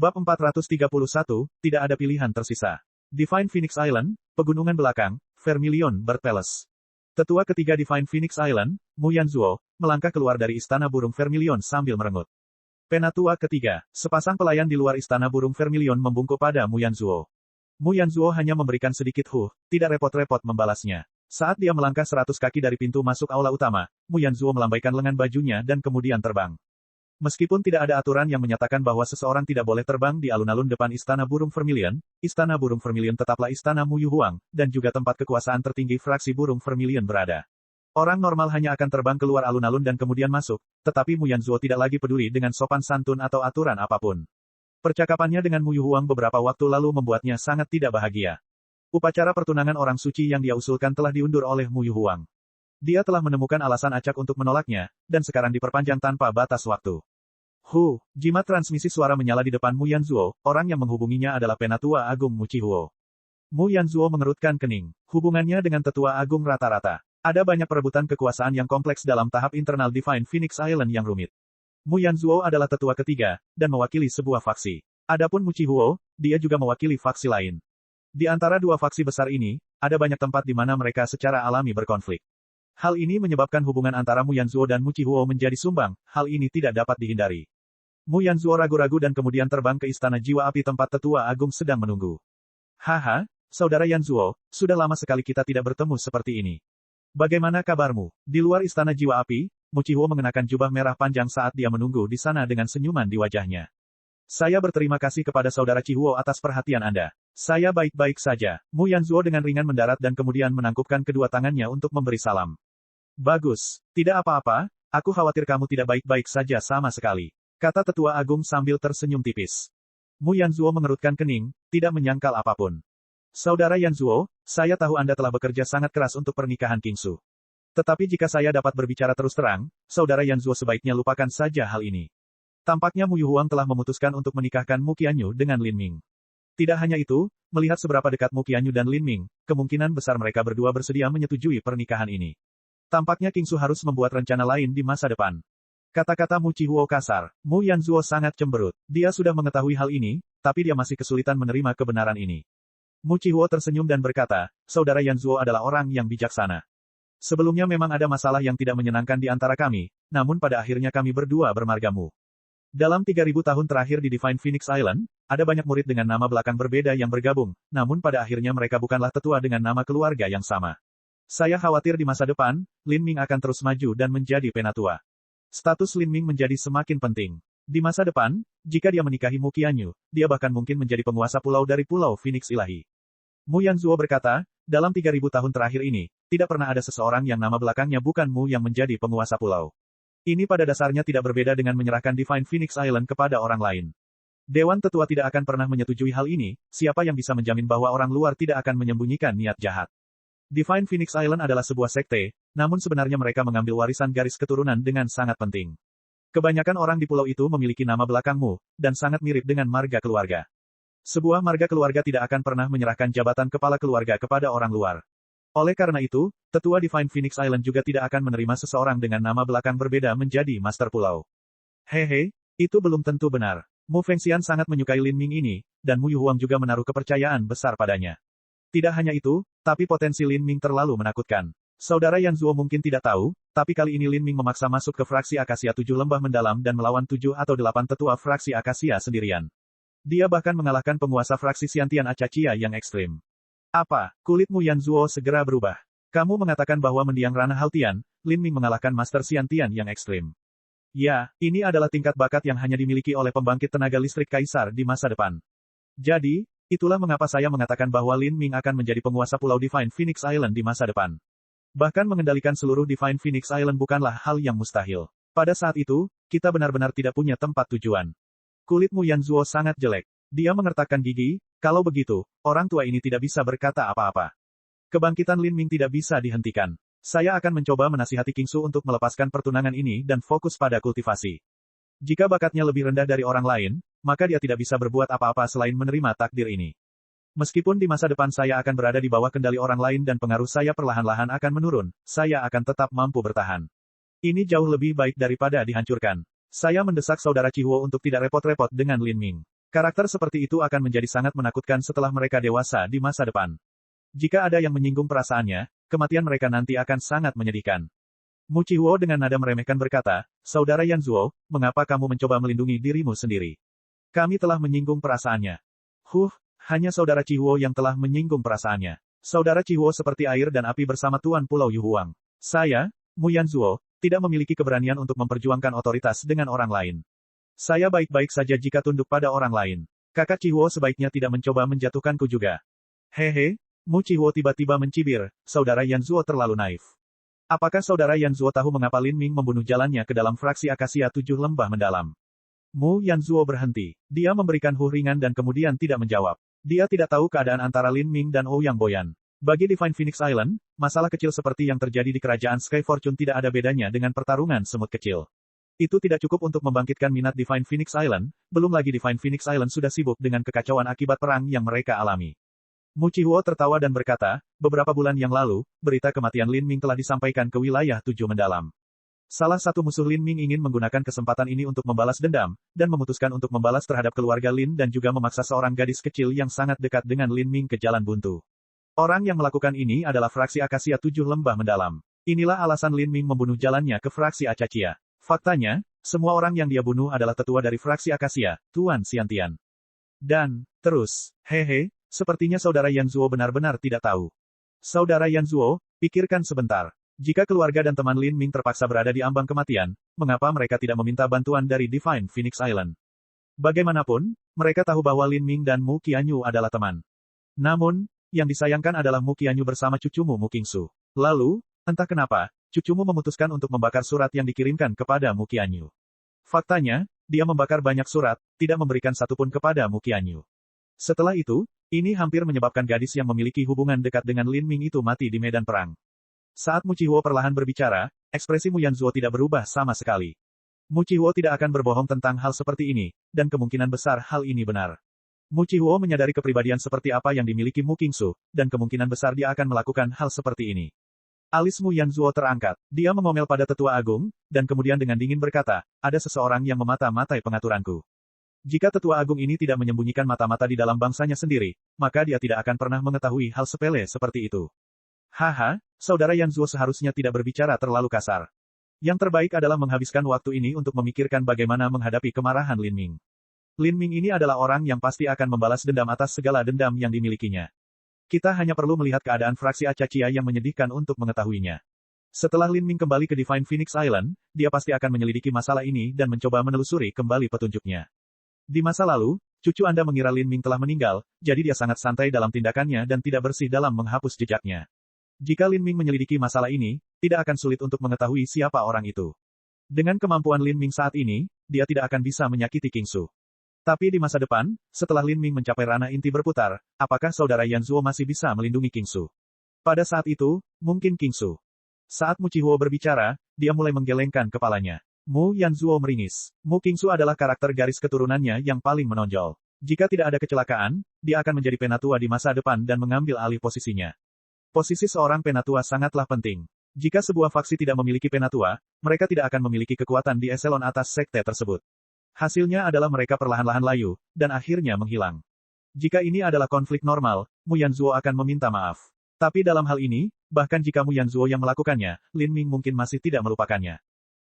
Bab 431, tidak ada pilihan tersisa. Divine Phoenix Island, Pegunungan Belakang, Vermilion Bird Palace. Tetua ketiga Divine Phoenix Island, Mu Yanzuo, melangkah keluar dari istana burung Vermilion sambil merengut. Penatua ketiga, sepasang pelayan di luar istana burung Vermilion membungkuk pada Mu Yanzuo. Mu Yanzuo hanya memberikan sedikit tidak repot-repot membalasnya. Saat dia melangkah 100 kaki dari pintu masuk aula utama, Mu Yanzuo melambaikan lengan bajunya dan kemudian terbang. Meskipun tidak ada aturan yang menyatakan bahwa seseorang tidak boleh terbang di alun-alun depan Istana Burung Vermilion, Istana Burung Vermilion tetaplah Istana Mu Yuhuang, dan juga tempat kekuasaan tertinggi fraksi Burung Vermilion berada. Orang normal hanya akan terbang keluar alun-alun dan kemudian masuk, tetapi Mu Yanzuo tidak lagi peduli dengan sopan santun atau aturan apapun. Percakapannya dengan Mu Yuhuang beberapa waktu lalu membuatnya sangat tidak bahagia. Upacara pertunangan orang suci yang dia usulkan telah diundur oleh Mu Yuhuang. Dia telah menemukan alasan acak untuk menolaknya, dan sekarang diperpanjang tanpa batas waktu. Jimat transmisi suara menyala di depan Mu Yanzuo, orang yang menghubunginya adalah Penatua Agung Mu Chihuo. Mu Yanzuo mengerutkan kening. Hubungannya dengan Tetua Agung rata-rata. Ada banyak perebutan kekuasaan yang kompleks dalam tahap internal Divine Phoenix Island yang rumit. Mu Yanzuo adalah tetua ketiga, dan mewakili sebuah faksi. Adapun Mu Chihuo, dia juga mewakili faksi lain. Di antara dua faksi besar ini, ada banyak tempat di mana mereka secara alami berkonflik. Hal ini menyebabkan hubungan antara Mu Yanzuo dan Mu Chihuo menjadi sumbang, hal ini tidak dapat dihindari. Mu Yanzuo ragu-ragu dan kemudian terbang ke Istana Jiwa Api tempat Tetua Agung sedang menunggu. Haha, Saudara Yanzuo, sudah lama sekali kita tidak bertemu seperti ini. Bagaimana kabarmu? Di luar Istana Jiwa Api, Mu Chihuo mengenakan jubah merah panjang saat dia menunggu di sana dengan senyuman di wajahnya. Saya berterima kasih kepada Saudara Chihuo atas perhatian Anda. Saya baik-baik saja. Mu Yanzuo dengan ringan mendarat dan kemudian menangkupkan kedua tangannya untuk memberi salam. Bagus. Tidak apa-apa, aku khawatir kamu tidak baik-baik saja sama sekali. Kata Tetua Agung sambil tersenyum tipis. Mu Yanzuo mengerutkan kening, tidak menyangkal apapun. Saudara Yanzuo, saya tahu Anda telah bekerja sangat keras untuk pernikahan Kingsu. Tetapi jika saya dapat berbicara terus terang, Saudara Yanzuo sebaiknya lupakan saja hal ini. Tampaknya Mu Yuhuang telah memutuskan untuk menikahkan Mu Qianyu dengan Lin Ming. Tidak hanya itu, melihat seberapa dekat Mu Qianyu dan Lin Ming, kemungkinan besar mereka berdua bersedia menyetujui pernikahan ini. Tampaknya Kingsu harus membuat rencana lain di masa depan. Kata-kata Mu Chihuo kasar. Mu Yanzuo sangat cemberut. Dia sudah mengetahui hal ini, tapi dia masih kesulitan menerima kebenaran ini. Mu Chihuo tersenyum dan berkata, Saudara Yanzuo adalah orang yang bijaksana. Sebelumnya memang ada masalah yang tidak menyenangkan di antara kami, namun pada akhirnya kami berdua bermargamu. Dalam 3000 tahun terakhir di Divine Phoenix Island, ada banyak murid dengan nama belakang berbeda yang bergabung, namun pada akhirnya mereka bukanlah tetua dengan nama keluarga yang sama. Saya khawatir di masa depan, Lin Ming akan terus maju dan menjadi penatua. Status Lin Ming menjadi semakin penting. Di masa depan, jika dia menikahi Mu Qianyu, dia bahkan mungkin menjadi penguasa pulau dari Pulau Phoenix Ilahi. Mu Yanzuo berkata, dalam 3000 tahun terakhir ini, tidak pernah ada seseorang yang nama belakangnya bukan Mu yang menjadi penguasa pulau. Ini pada dasarnya tidak berbeda dengan menyerahkan Divine Phoenix Island kepada orang lain. Dewan Tetua tidak akan pernah menyetujui hal ini, siapa yang bisa menjamin bahwa orang luar tidak akan menyembunyikan niat jahat. Divine Phoenix Island adalah sebuah sekte, namun sebenarnya mereka mengambil warisan garis keturunan dengan sangat penting. Kebanyakan orang di pulau itu memiliki nama belakangmu, dan sangat mirip dengan marga keluarga. Sebuah marga keluarga tidak akan pernah menyerahkan jabatan kepala keluarga kepada orang luar. Oleh karena itu, Tetua Divine Phoenix Island juga tidak akan menerima seseorang dengan nama belakang berbeda menjadi master pulau. Hehe, itu belum tentu benar. Mu Fengxian sangat menyukai Lin Ming ini, dan Mu Yuhuang juga menaruh kepercayaan besar padanya. Tidak hanya itu, tapi potensi Lin Ming terlalu menakutkan. Saudara Yanzuo mungkin tidak tahu, tapi kali ini Lin Ming memaksa masuk ke fraksi Akasia 7 lembah mendalam dan melawan 7 atau 8 tetua fraksi Akasia sendirian. Dia bahkan mengalahkan penguasa fraksi Xiantian Acaccia yang ekstrim. Apa? Kulit Mu Yanzuo segera berubah. Kamu mengatakan bahwa mendiang ranah Haltian, Lin Ming mengalahkan Master Xiantian yang ekstrim. Ya, ini adalah tingkat bakat yang hanya dimiliki oleh pembangkit tenaga listrik kaisar di masa depan. Jadi, itulah mengapa saya mengatakan bahwa Lin Ming akan menjadi penguasa Pulau Divine Phoenix Island di masa depan. Bahkan mengendalikan seluruh Divine Phoenix Island bukanlah hal yang mustahil. Pada saat itu, kita benar-benar tidak punya tempat tujuan. Kulit Mu Yanzuo sangat jelek. Dia mengertakkan gigi, kalau begitu, orang tua ini tidak bisa berkata apa-apa. Kebangkitan Lin Ming tidak bisa dihentikan. Saya akan mencoba menasihati Kingsu untuk melepaskan pertunangan ini dan fokus pada kultivasi. Jika bakatnya lebih rendah dari orang lain, maka dia tidak bisa berbuat apa-apa selain menerima takdir ini. Meskipun di masa depan saya akan berada di bawah kendali orang lain dan pengaruh saya perlahan-lahan akan menurun, saya akan tetap mampu bertahan. Ini jauh lebih baik daripada dihancurkan. Saya mendesak Saudara Chihuo untuk tidak repot-repot dengan Lin Ming. Karakter seperti itu akan menjadi sangat menakutkan setelah mereka dewasa di masa depan. Jika ada yang menyinggung perasaannya, kematian mereka nanti akan sangat menyedihkan. Mu Qihuo dengan nada meremehkan berkata, Saudara Yanzuo, mengapa kamu mencoba melindungi dirimu sendiri? Kami telah menyinggung perasaannya. Hanya Saudara Qihuo yang telah menyinggung perasaannya. Saudara Qihuo seperti air dan api bersama Tuan Pulau Yu Huang. Saya, Mu Yanzuo, tidak memiliki keberanian untuk memperjuangkan otoritas dengan orang lain. Saya baik-baik saja jika tunduk pada orang lain. Kakak Qihuo sebaiknya tidak mencoba menjatuhkanku juga. Hehe, Mu Qihuo tiba-tiba mencibir, Saudara Yanzuo terlalu naif. Apakah Saudara Yanzuo tahu mengapa Lin Ming membunuh jalannya ke dalam fraksi Akasia 7 lembah mendalam? Mu Yanzuo berhenti. Dia memberikan ringan dan kemudian tidak menjawab. Dia tidak tahu keadaan antara Lin Ming dan Ouyang Boyan. Bagi Divine Phoenix Island, masalah kecil seperti yang terjadi di kerajaan Sky Fortune tidak ada bedanya dengan pertarungan semut kecil. Itu tidak cukup untuk membangkitkan minat Divine Phoenix Island, belum lagi Divine Phoenix Island sudah sibuk dengan kekacauan akibat perang yang mereka alami. Mu Qihuo tertawa dan berkata, beberapa bulan yang lalu, berita kematian Lin Ming telah disampaikan ke wilayah 7 mendalam. Salah satu musuh Lin Ming ingin menggunakan kesempatan ini untuk membalas dendam, dan memutuskan untuk membalas terhadap keluarga Lin dan juga memaksa seorang gadis kecil yang sangat dekat dengan Lin Ming ke jalan buntu. Orang yang melakukan ini adalah fraksi Akasia 7 lembah mendalam. Inilah alasan Lin Ming membunuh jalannya ke fraksi Acachia. Faktanya, semua orang yang dia bunuh adalah tetua dari fraksi Akasia, Tuan Xiantian. Dan, terus, sepertinya Saudara Yanzuo benar-benar tidak tahu. Saudara Yanzuo, pikirkan sebentar. Jika keluarga dan teman Lin Ming terpaksa berada di ambang kematian, mengapa mereka tidak meminta bantuan dari Divine Phoenix Island? Bagaimanapun, mereka tahu bahwa Lin Ming dan Mu Qianyu adalah teman. Namun, yang disayangkan adalah Mu Qianyu bersama cucumu Mu Qingsu. Lalu, entah kenapa, cucumu memutuskan untuk membakar surat yang dikirimkan kepada Mu Qianyu. Faktanya, dia membakar banyak surat, tidak memberikan satupun kepada Mu Qianyu. Setelah itu, ini hampir menyebabkan gadis yang memiliki hubungan dekat dengan Lin Ming itu mati di medan perang. Saat Mu Qihuo perlahan berbicara, ekspresi Mu Yanzuo tidak berubah sama sekali. Mu Qihuo tidak akan berbohong tentang hal seperti ini, dan kemungkinan besar hal ini benar. Mu Qihuo menyadari kepribadian seperti apa yang dimiliki Mu Qingsu, dan kemungkinan besar dia akan melakukan hal seperti ini. Alis Mu Yanzuo terangkat. Dia mengomel pada tetua agung, dan kemudian dengan dingin berkata, ada seseorang yang memata-matai pengaturanku. Jika tetua agung ini tidak menyembunyikan mata-mata di dalam bangsanya sendiri, maka dia tidak akan pernah mengetahui hal sepele seperti itu. Saudara Yanzuo seharusnya tidak berbicara terlalu kasar. Yang terbaik adalah menghabiskan waktu ini untuk memikirkan bagaimana menghadapi kemarahan Lin Ming. Lin Ming ini adalah orang yang pasti akan membalas dendam atas segala dendam yang dimilikinya. Kita hanya perlu melihat keadaan fraksi Acachia yang menyedihkan untuk mengetahuinya. Setelah Lin Ming kembali ke Divine Phoenix Island, dia pasti akan menyelidiki masalah ini dan mencoba menelusuri kembali petunjuknya. Di masa lalu, cucu Anda mengira Lin Ming telah meninggal, jadi dia sangat santai dalam tindakannya dan tidak bersih dalam menghapus jejaknya. Jika Lin Ming menyelidiki masalah ini, tidak akan sulit untuk mengetahui siapa orang itu. Dengan kemampuan Lin Ming saat ini, dia tidak akan bisa menyakiti Qingsu. Tapi di masa depan, setelah Lin Ming mencapai ranah inti berputar, apakah Saudara Yanzuo masih bisa melindungi Qingsu? Pada saat itu, mungkin Qingsu. Saat Mu Qihuo berbicara, dia mulai menggelengkan kepalanya. Mu Yanzuo meringis. Mu Qingsu adalah karakter garis keturunannya yang paling menonjol. Jika tidak ada kecelakaan, dia akan menjadi penatua di masa depan dan mengambil alih posisinya. Posisi seorang penatua sangatlah penting. Jika sebuah faksi tidak memiliki penatua, mereka tidak akan memiliki kekuatan di eselon atas sekte tersebut. Hasilnya adalah mereka perlahan-lahan layu, dan akhirnya menghilang. Jika ini adalah konflik normal, Mu Yanzuo akan meminta maaf. Tapi dalam hal ini, bahkan jika Mu Yanzuo yang melakukannya, Lin Ming mungkin masih tidak melupakannya.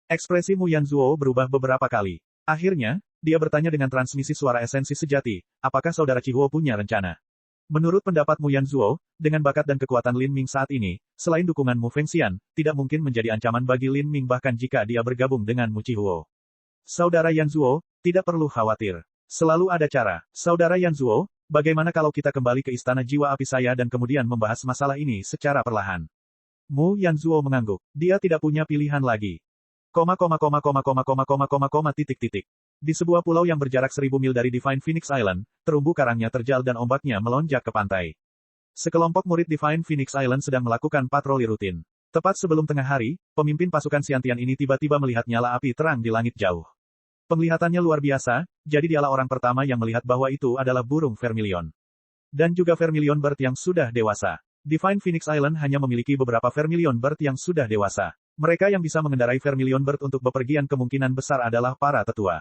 Ekspresi Mu Yanzuo berubah beberapa kali. Akhirnya, dia bertanya dengan transmisi suara esensi sejati, apakah Saudara Qihuo punya rencana? Menurut pendapat Mu Yanzuo, dengan bakat dan kekuatan Lin Ming saat ini, selain dukungan Mu Fengxian, tidak mungkin menjadi ancaman bagi Lin Ming bahkan jika dia bergabung dengan Mu Qihuo. Saudara Yanzuo, tidak perlu khawatir. Selalu ada cara. Saudara Yanzuo, bagaimana kalau kita kembali ke istana jiwa api saya dan kemudian membahas masalah ini secara perlahan? Mu Yanzuo mengangguk. Dia tidak punya pilihan lagi. Di sebuah pulau yang berjarak 1000 mil dari Divine Phoenix Island, terumbu karangnya terjal dan ombaknya melonjak ke pantai. Sekelompok murid Divine Phoenix Island sedang melakukan patroli rutin. Tepat sebelum tengah hari, pemimpin pasukan Xiantian ini tiba-tiba melihat nyala api terang di langit jauh. Penglihatannya luar biasa, jadi dialah orang pertama yang melihat bahwa itu adalah burung vermilion. Dan juga vermilion bird yang sudah dewasa. Divine Phoenix Island hanya memiliki beberapa vermilion bird yang sudah dewasa. Mereka yang bisa mengendarai vermilion bird untuk bepergian kemungkinan besar adalah para tetua.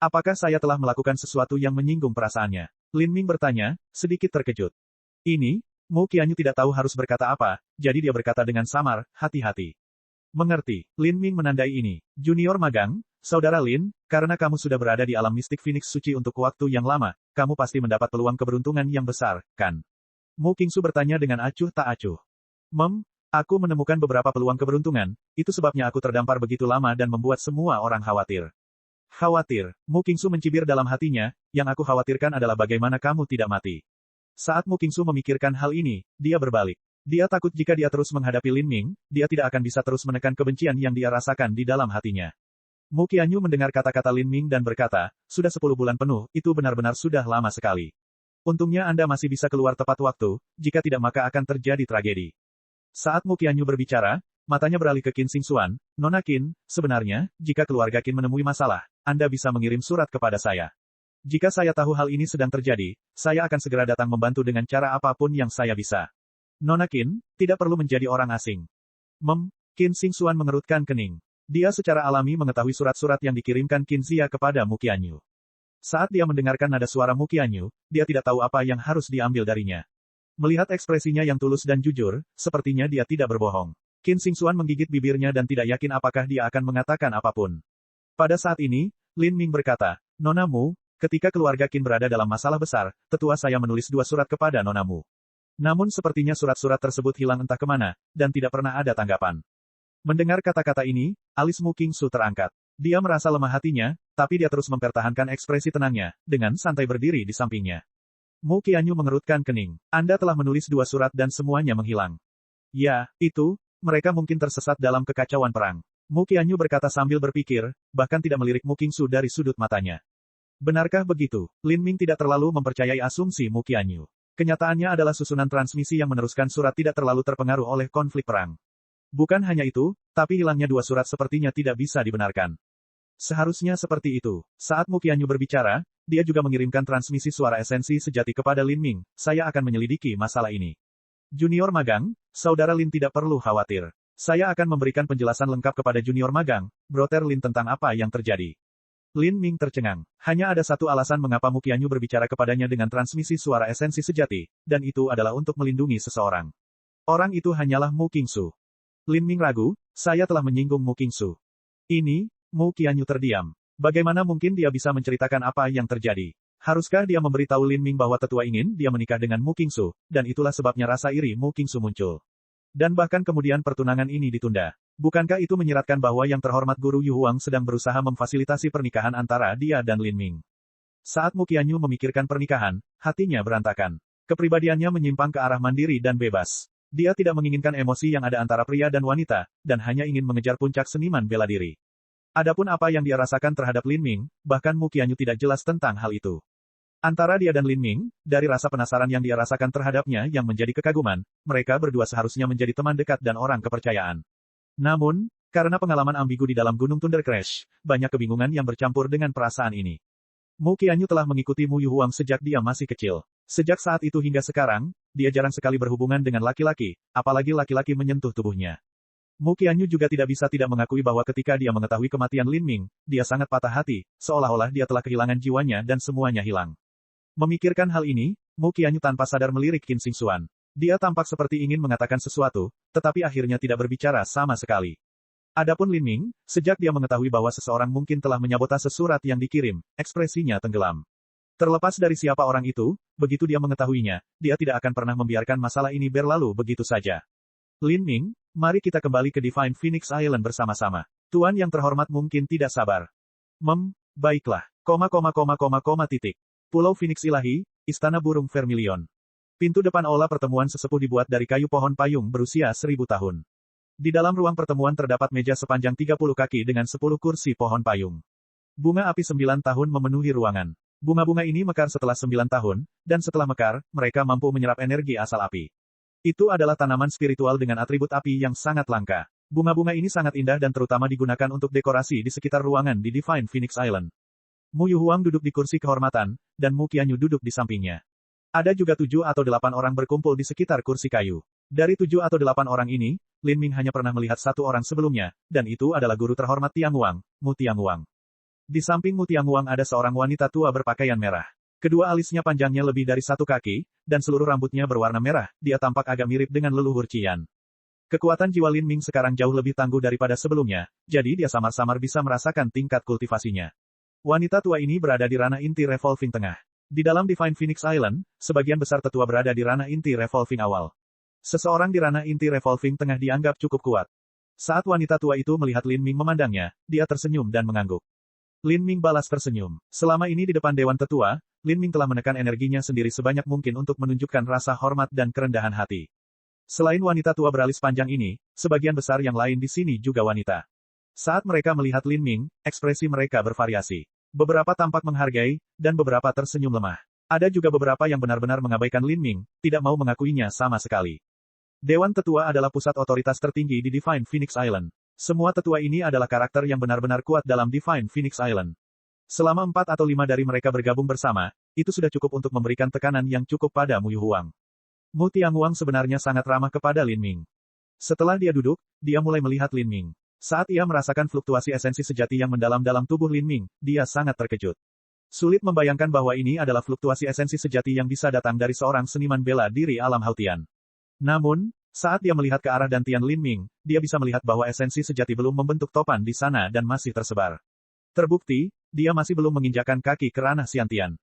Apakah saya telah melakukan sesuatu yang menyinggung perasaannya? Lin Ming bertanya, sedikit terkejut. Ini, Mu Qianyu tidak tahu harus berkata apa, jadi dia berkata dengan samar, hati-hati. Mengerti, Lin Ming menandai ini. Junior magang, saudara Lin, karena kamu sudah berada di alam mistik Phoenix Suci untuk waktu yang lama, kamu pasti mendapat peluang keberuntungan yang besar, kan? Mu Qingsu bertanya dengan acuh tak acuh. Aku menemukan beberapa peluang keberuntungan, itu sebabnya aku terdampar begitu lama dan membuat semua orang khawatir. Khawatir, Mu Qingsu mencibir dalam hatinya, yang aku khawatirkan adalah bagaimana kamu tidak mati. Saat Mu Qingsu memikirkan hal ini, dia berbalik. Dia takut jika dia terus menghadapi Lin Ming, dia tidak akan bisa terus menekan kebencian yang dia rasakan di dalam hatinya. Mu Qianyu mendengar kata-kata Lin Ming dan berkata, sudah 10 bulan penuh, itu benar-benar sudah lama sekali. Untungnya Anda masih bisa keluar tepat waktu, jika tidak maka akan terjadi tragedi. Saat Mu Qianyu berbicara, matanya beralih ke Qin Xingxuan, Nona Qin, sebenarnya, jika keluarga Qin menemui masalah, Anda bisa mengirim surat kepada saya. Jika saya tahu hal ini sedang terjadi, saya akan segera datang membantu dengan cara apapun yang saya bisa. Nona Qin, tidak perlu menjadi orang asing. Qin Xingxuan mengerutkan kening. Dia secara alami mengetahui surat-surat yang dikirimkan Qin Xia kepada Mu Qianyu. Saat dia mendengarkan nada suara Mu Qianyu, dia tidak tahu apa yang harus diambil darinya. Melihat ekspresinya yang tulus dan jujur, sepertinya dia tidak berbohong. Qin Xingxuan menggigit bibirnya dan tidak yakin apakah dia akan mengatakan apapun. Pada saat ini, Lin Ming berkata, Nona Mu, ketika keluarga Qin berada dalam masalah besar, tetua saya menulis 2 surat kepada Nona Mu. Namun sepertinya surat-surat tersebut hilang entah kemana, dan tidak pernah ada tanggapan. Mendengar kata-kata ini, alis Mu Qingsu terangkat. Dia merasa lemah hatinya, tapi dia terus mempertahankan ekspresi tenangnya, dengan santai berdiri di sampingnya. Mu Qianyu mengerutkan kening. Anda telah menulis 2 surat dan semuanya menghilang. Ya, itu, mereka mungkin tersesat dalam kekacauan perang. Mu Qianyu berkata sambil berpikir, bahkan tidak melirik Mu Qingsu dari sudut matanya. Benarkah begitu? Lin Ming tidak terlalu mempercayai asumsi Mu Qianyu. Kenyataannya adalah susunan transmisi yang meneruskan surat tidak terlalu terpengaruh oleh konflik perang. Bukan hanya itu, tapi hilangnya 2 surat sepertinya tidak bisa dibenarkan. Seharusnya seperti itu. Saat Mu Qianyu berbicara, dia juga mengirimkan transmisi suara esensi sejati kepada Lin Ming. Saya akan menyelidiki masalah ini. Junior magang, saudara Lin tidak perlu khawatir. Saya akan memberikan penjelasan lengkap kepada junior magang, Brother Lin tentang apa yang terjadi. Lin Ming tercengang. Hanya ada satu alasan mengapa Mu Qianyu berbicara kepadanya dengan transmisi suara esensi sejati, dan itu adalah untuk melindungi seseorang. Orang itu hanyalah Mu Qingsu. Lin Ming ragu, saya telah menyinggung Mu Qingsu. Ini, Mu Qianyu terdiam. Bagaimana mungkin dia bisa menceritakan apa yang terjadi? Haruskah dia memberitahu Lin Ming bahwa tetua ingin dia menikah dengan Mu Qingsu, dan itulah sebabnya rasa iri Mu Qingsu muncul. Dan bahkan kemudian pertunangan ini ditunda. Bukankah itu menyiratkan bahwa yang terhormat Guru Yu Huang sedang berusaha memfasilitasi pernikahan antara dia dan Lin Ming? Saat Mu Qianyu memikirkan pernikahan, hatinya berantakan. Kepribadiannya menyimpang ke arah mandiri dan bebas. Dia tidak menginginkan emosi yang ada antara pria dan wanita, dan hanya ingin mengejar puncak seniman bela diri. Adapun apa yang dia rasakan terhadap Lin Ming, bahkan Mu Qianyu tidak jelas tentang hal itu. Antara dia dan Lin Ming, dari rasa penasaran yang dia rasakan terhadapnya yang menjadi kekaguman, mereka berdua seharusnya menjadi teman dekat dan orang kepercayaan. Namun, karena pengalaman ambigu di dalam Gunung Thunder Crash, banyak kebingungan yang bercampur dengan perasaan ini. Mu Qianyu telah mengikuti Mu Yu Huang sejak dia masih kecil. Sejak saat itu hingga sekarang, dia jarang sekali berhubungan dengan laki-laki, apalagi laki-laki menyentuh tubuhnya. Mu Qianyu juga tidak bisa tidak mengakui bahwa ketika dia mengetahui kematian Lin Ming, dia sangat patah hati, seolah-olah dia telah kehilangan jiwanya dan semuanya hilang. Memikirkan hal ini, Mu Qianyu tanpa sadar melirik Qin Xingxuan. Dia tampak seperti ingin mengatakan sesuatu, tetapi akhirnya tidak berbicara sama sekali. Adapun Lin Ming, sejak dia mengetahui bahwa seseorang mungkin telah menyabotase surat yang dikirim, ekspresinya tenggelam. Terlepas dari siapa orang itu, begitu dia mengetahuinya, dia tidak akan pernah membiarkan masalah ini berlalu begitu saja. Lin Ming, mari kita kembali ke Divine Phoenix Island bersama-sama. Tuan yang terhormat mungkin tidak sabar. Baiklah. Titik. Pulau Phoenix Ilahi, Istana Burung Vermilion. Pintu depan aula pertemuan sesepuh dibuat dari kayu pohon payung berusia 1000 tahun. Di dalam ruang pertemuan terdapat meja sepanjang 30 kaki dengan 10 kursi pohon payung. Bunga api 9 tahun memenuhi ruangan. Bunga-bunga ini mekar setelah 9 tahun, dan setelah mekar, mereka mampu menyerap energi asal api. Itu adalah tanaman spiritual dengan atribut api yang sangat langka. Bunga-bunga ini sangat indah dan terutama digunakan untuk dekorasi di sekitar ruangan di Divine Phoenix Island. Mu Yu Huang duduk di kursi kehormatan, dan Mu Qianyu duduk di sampingnya. Ada juga 7 atau 8 orang berkumpul di sekitar kursi kayu. Dari 7 atau 8 orang ini, Lin Ming hanya pernah melihat 1 orang sebelumnya, dan itu adalah guru terhormat Tiang Wang, Mu Tiang Wang. Di samping Mu Tianguang ada seorang wanita tua berpakaian merah. Kedua alisnya panjangnya lebih dari 1 kaki, dan seluruh rambutnya berwarna merah. Dia tampak agak mirip dengan leluhur Qian. Kekuatan jiwa Lin Ming sekarang jauh lebih tangguh daripada sebelumnya, jadi dia samar-samar bisa merasakan tingkat kultivasinya. Wanita tua ini berada di ranah inti Revolving Tengah. Di dalam Divine Phoenix Island, sebagian besar tetua berada di ranah inti Revolving Awal. Seseorang di ranah inti Revolving Tengah dianggap cukup kuat. Saat wanita tua itu melihat Lin Ming memandangnya, dia tersenyum dan mengangguk. Lin Ming balas tersenyum. Selama ini di depan Dewan Tetua, Lin Ming telah menekan energinya sendiri sebanyak mungkin untuk menunjukkan rasa hormat dan kerendahan hati. Selain wanita tua beralis panjang ini, sebagian besar yang lain di sini juga wanita. Saat mereka melihat Lin Ming, ekspresi mereka bervariasi. Beberapa tampak menghargai, dan beberapa tersenyum lemah. Ada juga beberapa yang benar-benar mengabaikan Lin Ming, tidak mau mengakuinya sama sekali. Dewan Tetua adalah pusat otoritas tertinggi di Divine Phoenix Island. Semua tetua ini adalah karakter yang benar-benar kuat dalam Divine Phoenix Island. Selama 4 atau 5 dari mereka bergabung bersama, itu sudah cukup untuk memberikan tekanan yang cukup pada Mu Yuhuang. Mu Tianguang sebenarnya sangat ramah kepada Lin Ming. Setelah dia duduk, dia mulai melihat Lin Ming. Saat ia merasakan fluktuasi esensi sejati yang mendalam dalam tubuh Lin Ming, dia sangat terkejut. Sulit membayangkan bahwa ini adalah fluktuasi esensi sejati yang bisa datang dari seorang seniman bela diri alam Hautian. Namun, saat dia melihat ke arah dantian Lin Ming, dia bisa melihat bahwa esensi sejati belum membentuk topan di sana dan masih tersebar. Terbukti, dia masih belum menginjakkan kaki ke ranah Xiantian.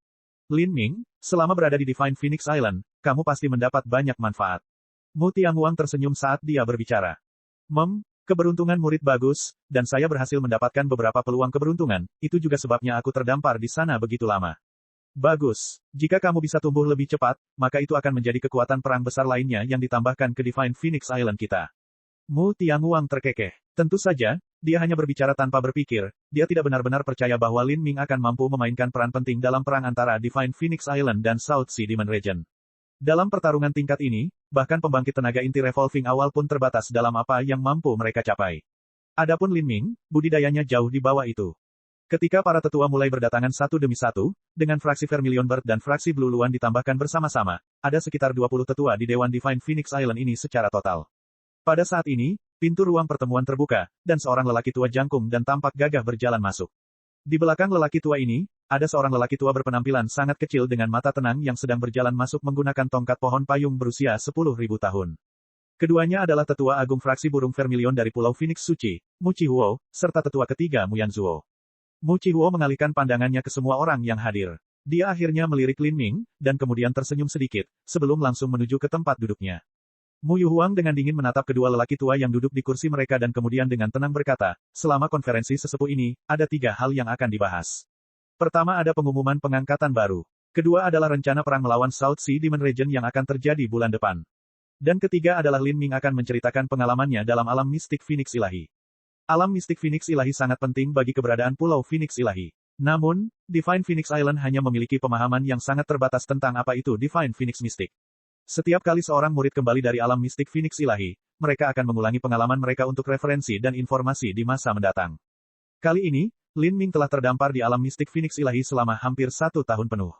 Lin Ming, selama berada di Divine Phoenix Island, kamu pasti mendapat banyak manfaat. Mu Tianguang tersenyum saat dia berbicara. Keberuntungan murid bagus, dan saya berhasil mendapatkan beberapa peluang keberuntungan, itu juga sebabnya aku terdampar di sana begitu lama. Bagus. Jika kamu bisa tumbuh lebih cepat, maka itu akan menjadi kekuatan perang besar lainnya yang ditambahkan ke Divine Phoenix Island kita. Mu Tianguang terkekeh. Tentu saja, dia hanya berbicara tanpa berpikir, dia tidak benar-benar percaya bahwa Lin Ming akan mampu memainkan peran penting dalam perang antara Divine Phoenix Island dan South Sea Demon Region. Dalam pertarungan tingkat ini, bahkan pembangkit tenaga inti Revolving Awal pun terbatas dalam apa yang mampu mereka capai. Adapun Lin Ming, budidayanya jauh di bawah itu. Ketika para tetua mulai berdatangan satu demi satu, dengan fraksi Vermilion Bird dan fraksi Blue Luan ditambahkan bersama-sama, ada sekitar 20 tetua di Dewan Divine Phoenix Island ini secara total. Pada saat ini, pintu ruang pertemuan terbuka, dan seorang lelaki tua jangkung dan tampak gagah berjalan masuk. Di belakang lelaki tua ini, ada seorang lelaki tua berpenampilan sangat kecil dengan mata tenang yang sedang berjalan masuk menggunakan tongkat pohon payung berusia 10.000 tahun. Keduanya adalah tetua agung fraksi burung Vermilion dari Pulau Phoenix Suci, Mu Chihuo, serta tetua ketiga Mu Yanzuo. Mu Chihuo mengalihkan pandangannya ke semua orang yang hadir. Dia akhirnya melirik Lin Ming, dan kemudian tersenyum sedikit, sebelum langsung menuju ke tempat duduknya. Mu Yuhuang dengan dingin menatap kedua lelaki tua yang duduk di kursi mereka dan kemudian dengan tenang berkata, selama konferensi sesepuh ini, ada 3 hal yang akan dibahas. Pertama ada pengumuman pengangkatan baru. Kedua adalah rencana perang melawan South Sea Demon Region yang akan terjadi bulan depan. Dan ketiga adalah Lin Ming akan menceritakan pengalamannya dalam alam mistik Phoenix Ilahi. Alam mistik Phoenix Ilahi sangat penting bagi keberadaan Pulau Phoenix Ilahi. Namun, Divine Phoenix Island hanya memiliki pemahaman yang sangat terbatas tentang apa itu Divine Phoenix Mystic. Setiap kali seorang murid kembali dari alam mistik Phoenix Ilahi, mereka akan mengulangi pengalaman mereka untuk referensi dan informasi di masa mendatang. Kali ini, Lin Ming telah terdampar di alam mistik Phoenix Ilahi selama hampir 1 tahun penuh.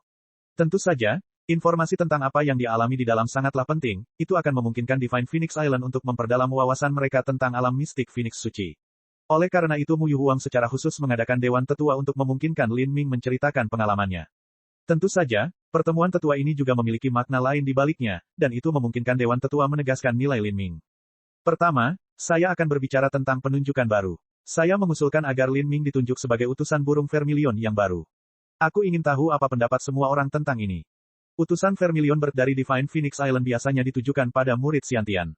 Tentu saja, informasi tentang apa yang dialami di dalam sangatlah penting, itu akan memungkinkan Divine Phoenix Island untuk memperdalam wawasan mereka tentang alam mistik Phoenix Suci. Oleh karena itu Mu Yuhuang secara khusus mengadakan Dewan Tetua untuk memungkinkan Lin Ming menceritakan pengalamannya. Tentu saja, pertemuan tetua ini juga memiliki makna lain di baliknya, dan itu memungkinkan Dewan Tetua menegaskan nilai Lin Ming. Pertama, saya akan berbicara tentang penunjukan baru. Saya mengusulkan agar Lin Ming ditunjuk sebagai utusan burung Vermilion yang baru. Aku ingin tahu apa pendapat semua orang tentang ini. Utusan Vermilion Bird dari Divine Phoenix Island biasanya ditujukan pada murid Xiantian.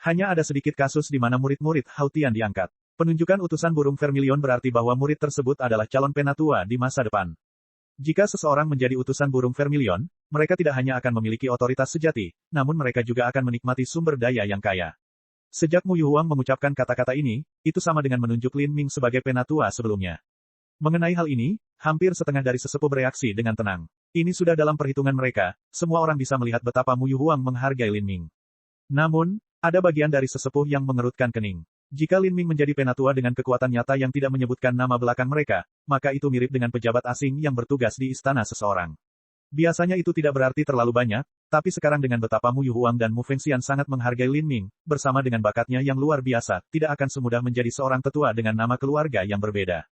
Hanya ada sedikit kasus di mana murid-murid Hautian diangkat. Penunjukan utusan burung Vermilion berarti bahwa murid tersebut adalah calon penatua di masa depan. Jika seseorang menjadi utusan burung Vermilion, mereka tidak hanya akan memiliki otoritas sejati, namun mereka juga akan menikmati sumber daya yang kaya. Sejak Mu Yuhuang mengucapkan kata-kata ini, itu sama dengan menunjuk Lin Ming sebagai penatua sebelumnya. Mengenai hal ini, hampir setengah dari sesepuh bereaksi dengan tenang. Ini sudah dalam perhitungan mereka, semua orang bisa melihat betapa Mu Yuhuang menghargai Lin Ming. Namun, ada bagian dari sesepuh yang mengerutkan kening. Jika Lin Ming menjadi penatua dengan kekuatan nyata yang tidak menyebutkan nama belakang mereka, maka itu mirip dengan pejabat asing yang bertugas di istana seseorang. Biasanya itu tidak berarti terlalu banyak, tapi sekarang dengan betapa Mu Yuhuang dan Mu Fengxian sangat menghargai Lin Ming, bersama dengan bakatnya yang luar biasa, tidak akan semudah menjadi seorang tetua dengan nama keluarga yang berbeda.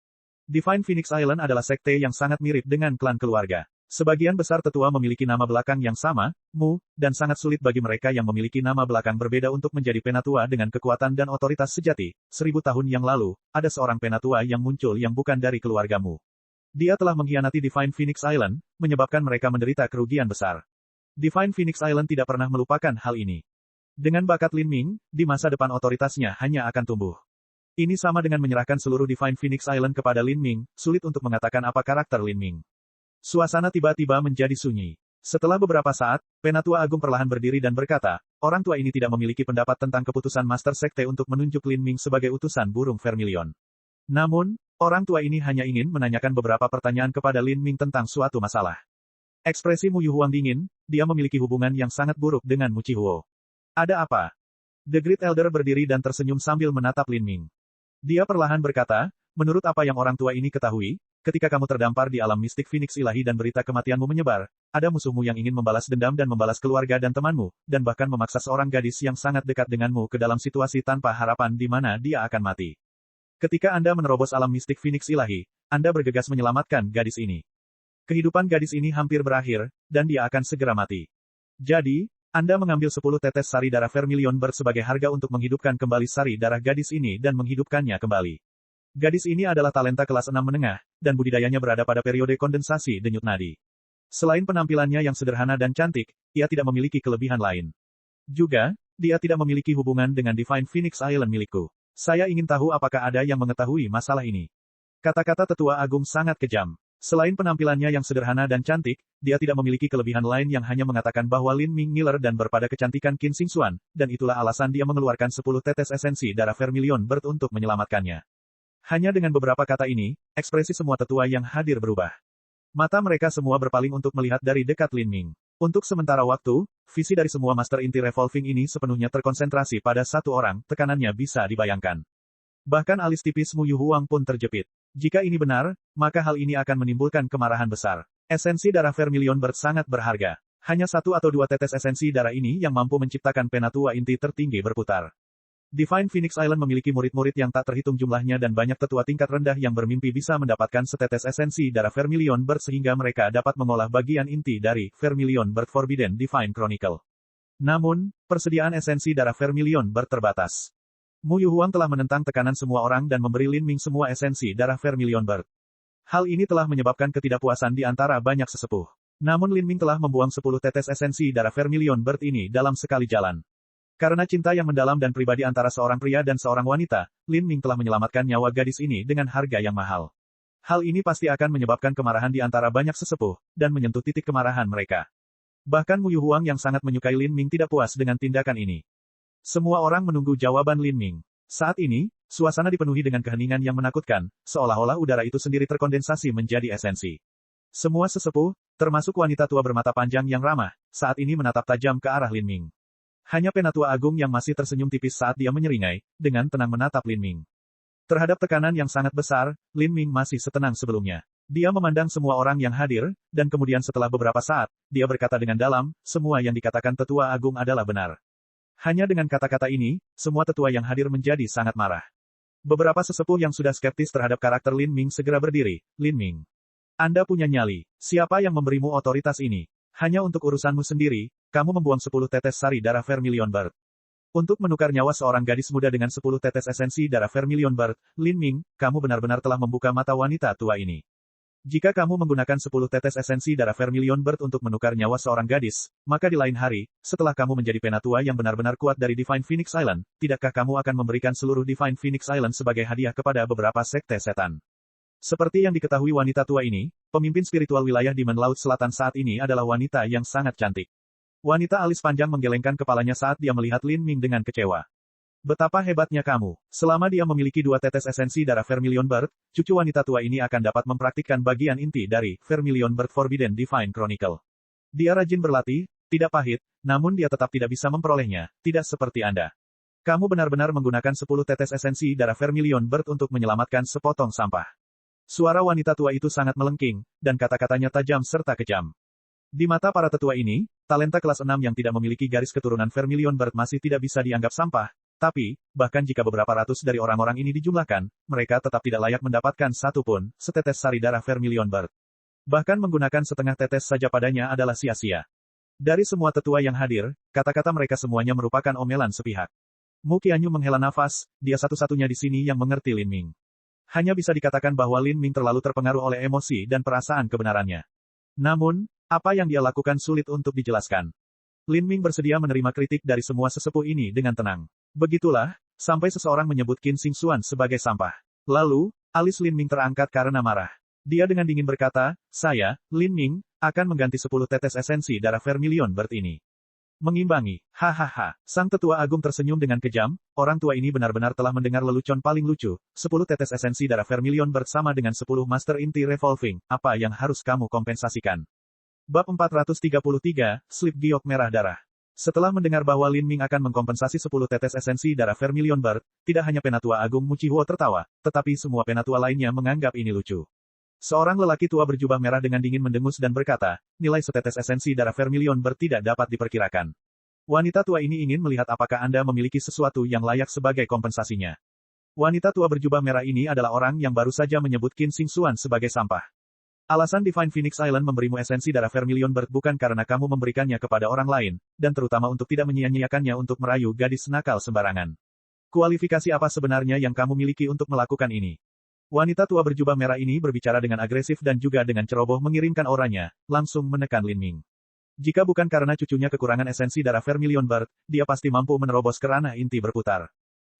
Divine Phoenix Island adalah sekte yang sangat mirip dengan klan keluarga. Sebagian besar tetua memiliki nama belakang yang sama, Mu, dan sangat sulit bagi mereka yang memiliki nama belakang berbeda untuk menjadi penatua dengan kekuatan dan otoritas sejati. 1000 tahun yang lalu, ada seorang penatua yang muncul yang bukan dari keluarga Mu. Dia telah mengkhianati Divine Phoenix Island, menyebabkan mereka menderita kerugian besar. Divine Phoenix Island tidak pernah melupakan hal ini. Dengan bakat Lin Ming, di masa depan otoritasnya hanya akan tumbuh. Ini sama dengan menyerahkan seluruh Divine Phoenix Island kepada Lin Ming, sulit untuk mengatakan apa karakter Lin Ming. Suasana tiba-tiba menjadi sunyi. Setelah beberapa saat, Penatua Agung perlahan berdiri dan berkata, orang tua ini tidak memiliki pendapat tentang keputusan Master Sekte untuk menunjuk Lin Ming sebagai utusan burung Vermilion. Namun, orang tua ini hanya ingin menanyakan beberapa pertanyaan kepada Lin Ming tentang suatu masalah. Ekspresi Mu Yuhuang dingin, dia memiliki hubungan yang sangat buruk dengan Mu Chihuo. Ada apa? The Great Elder berdiri dan tersenyum sambil menatap Lin Ming. Dia perlahan berkata, menurut apa yang orang tua ini ketahui, ketika kamu terdampar di alam mistik Phoenix ilahi dan berita kematianmu menyebar, ada musuhmu yang ingin membalas dendam dan membalas keluarga dan temanmu, dan bahkan memaksa seorang gadis yang sangat dekat denganmu ke dalam situasi tanpa harapan di mana dia akan mati. Ketika Anda menerobos alam mistik Phoenix ilahi, Anda bergegas menyelamatkan gadis ini. Kehidupan gadis ini hampir berakhir, dan dia akan segera mati. Jadi, Anda mengambil 10 tetes sari darah Vermilion Bird sebagai harga untuk menghidupkan kembali sari darah gadis ini dan menghidupkannya kembali. Gadis ini adalah talenta kelas 6 menengah, dan budidayanya berada pada periode kondensasi denyut nadi. Selain penampilannya yang sederhana dan cantik, ia tidak memiliki kelebihan lain. Juga, dia tidak memiliki hubungan dengan Divine Phoenix Island milikku. Saya ingin tahu apakah ada yang mengetahui masalah ini. Kata-kata tetua agung sangat kejam. Selain penampilannya yang sederhana dan cantik, dia tidak memiliki kelebihan lain yang hanya mengatakan bahwa Lin Ming ngiler dan berpada kecantikan Qin Xing Xuan, dan itulah alasan dia mengeluarkan 10 tetes esensi darah Vermilion Bird untuk menyelamatkannya. Hanya dengan beberapa kata ini, ekspresi semua tetua yang hadir berubah. Mata mereka semua berpaling untuk melihat dari dekat Lin Ming. Untuk sementara waktu, visi dari semua Master Inti Revolving ini sepenuhnya terkonsentrasi pada satu orang, tekanannya bisa dibayangkan. Bahkan alis tipis Mu Yuhuang pun terjepit. Jika ini benar, maka hal ini akan menimbulkan kemarahan besar. Esensi darah Vermilion Bird sangat berharga. Hanya 1 atau 2 tetes esensi darah ini yang mampu menciptakan penatua inti tertinggi berputar. Divine Phoenix Island memiliki murid-murid yang tak terhitung jumlahnya dan banyak tetua tingkat rendah yang bermimpi bisa mendapatkan setetes esensi darah Vermilion Bird sehingga mereka dapat mengolah bagian inti dari Vermilion Bird Forbidden Divine Chronicle. Namun, persediaan esensi darah Vermilion Bird terbatas. Mu Yuhuang telah menentang tekanan semua orang dan memberi Lin Ming semua esensi darah Vermilion Bird. Hal ini telah menyebabkan ketidakpuasan di antara banyak sesepuh. Namun Lin Ming telah membuang 10 tetes esensi darah Vermilion Bird ini dalam sekali jalan. Karena cinta yang mendalam dan pribadi antara seorang pria dan seorang wanita, Lin Ming telah menyelamatkan nyawa gadis ini dengan harga yang mahal. Hal ini pasti akan menyebabkan kemarahan di antara banyak sesepuh, dan menyentuh titik kemarahan mereka. Bahkan Mu Yuhuang yang sangat menyukai Lin Ming tidak puas dengan tindakan ini. Semua orang menunggu jawaban Lin Ming. Saat ini, suasana dipenuhi dengan keheningan yang menakutkan, seolah-olah udara itu sendiri terkondensasi menjadi esensi. Semua sesepuh, termasuk wanita tua bermata panjang yang ramah, saat ini menatap tajam ke arah Lin Ming. Hanya Penatua Agung yang masih tersenyum tipis saat dia menyeringai, dengan tenang menatap Lin Ming. Terhadap tekanan yang sangat besar, Lin Ming masih setenang sebelumnya. Dia memandang semua orang yang hadir, dan kemudian setelah beberapa saat, dia berkata dengan dalam, semua yang dikatakan Tetua Agung adalah benar. Hanya dengan kata-kata ini, semua tetua yang hadir menjadi sangat marah. Beberapa sesepuh yang sudah skeptis terhadap karakter Lin Ming segera berdiri. Lin Ming, Anda punya nyali. Siapa yang memberimu otoritas ini? Hanya untuk urusanmu sendiri, kamu membuang 10 tetes sari darah Vermilion Bird. Untuk menukar nyawa seorang gadis muda dengan 10 tetes esensi darah Vermilion Bird, Lin Ming, kamu benar-benar telah membuka mata wanita tua ini. Jika kamu menggunakan 10 tetes esensi darah Vermilion Bird untuk menukar nyawa seorang gadis, maka di lain hari, setelah kamu menjadi penatua yang benar-benar kuat dari Divine Phoenix Island, tidakkah kamu akan memberikan seluruh Divine Phoenix Island sebagai hadiah kepada beberapa sekte setan? Seperti yang diketahui wanita tua ini, pemimpin spiritual wilayah Demon Laut Selatan saat ini adalah wanita yang sangat cantik. Wanita alis panjang menggelengkan kepalanya saat dia melihat Lin Ming dengan kecewa. Betapa hebatnya kamu. Selama dia memiliki 2 tetes esensi darah Vermilion Bird, cucu wanita tua ini akan dapat mempraktikkan bagian inti dari Vermilion Bird Forbidden Divine Chronicle. Dia rajin berlatih, tidak pahit, namun dia tetap tidak bisa memperolehnya, tidak seperti Anda. Kamu benar-benar menggunakan 10 tetes esensi darah Vermilion Bird untuk menyelamatkan sepotong sampah. Suara wanita tua itu sangat melengking, dan kata-katanya tajam serta kejam. Di mata para tetua ini, talenta kelas 6 yang tidak memiliki garis keturunan Vermilion Bird masih tidak bisa dianggap sampah, Tapi, bahkan jika beberapa ratus dari orang-orang ini dijumlahkan, mereka tetap tidak layak mendapatkan satu pun, setetes sari darah Vermilion Bird. Bahkan menggunakan setengah tetes saja padanya adalah sia-sia. Dari semua tetua yang hadir, kata-kata mereka semuanya merupakan omelan sepihak. Mu Qianyu menghela nafas, dia satu-satunya di sini yang mengerti Lin Ming. Hanya bisa dikatakan bahwa Lin Ming terlalu terpengaruh oleh emosi dan perasaan kebenarannya. Namun, apa yang dia lakukan sulit untuk dijelaskan. Lin Ming bersedia menerima kritik dari semua sesepuh ini dengan tenang. Begitulah, sampai seseorang menyebut Qin Xing Xuan sebagai sampah. Lalu, alis Lin Ming terangkat karena marah. Dia dengan dingin berkata, saya, Lin Ming, akan mengganti 10 tetes esensi darah Vermilion Bird ini. Mengimbangi, hahaha. Sang tetua agung tersenyum dengan kejam, orang tua ini benar-benar telah mendengar lelucon paling lucu. 10 tetes esensi darah Vermilion Bird sama dengan 10 Master Inti Revolving, apa yang harus kamu kompensasikan? Bab 433, Slip Giok Merah Darah. Setelah mendengar bahwa Lin Ming akan mengkompensasi 10 tetes esensi darah Vermilion Bird, tidak hanya Penatua Agung Mu Qihuo tertawa, tetapi semua penatua lainnya menganggap ini lucu. Seorang lelaki tua berjubah merah dengan dingin mendengus dan berkata, nilai setetes esensi darah Vermilion Bird tidak dapat diperkirakan. Wanita tua ini ingin melihat apakah Anda memiliki sesuatu yang layak sebagai kompensasinya. Wanita tua berjubah merah ini adalah orang yang baru saja menyebut Qin Xing Xuan sebagai sampah. Alasan Divine Phoenix Island memberimu esensi darah Vermilion Bird bukan karena kamu memberikannya kepada orang lain, dan terutama untuk tidak menyia-nyiakannya untuk merayu gadis nakal sembarangan. Kualifikasi apa sebenarnya yang kamu miliki untuk melakukan ini? Wanita tua berjubah merah ini berbicara dengan agresif dan juga dengan ceroboh mengirimkan auranya, langsung menekan Lin Ming. Jika bukan karena cucunya kekurangan esensi darah Vermilion Bird, dia pasti mampu menerobos ke ranah inti berputar.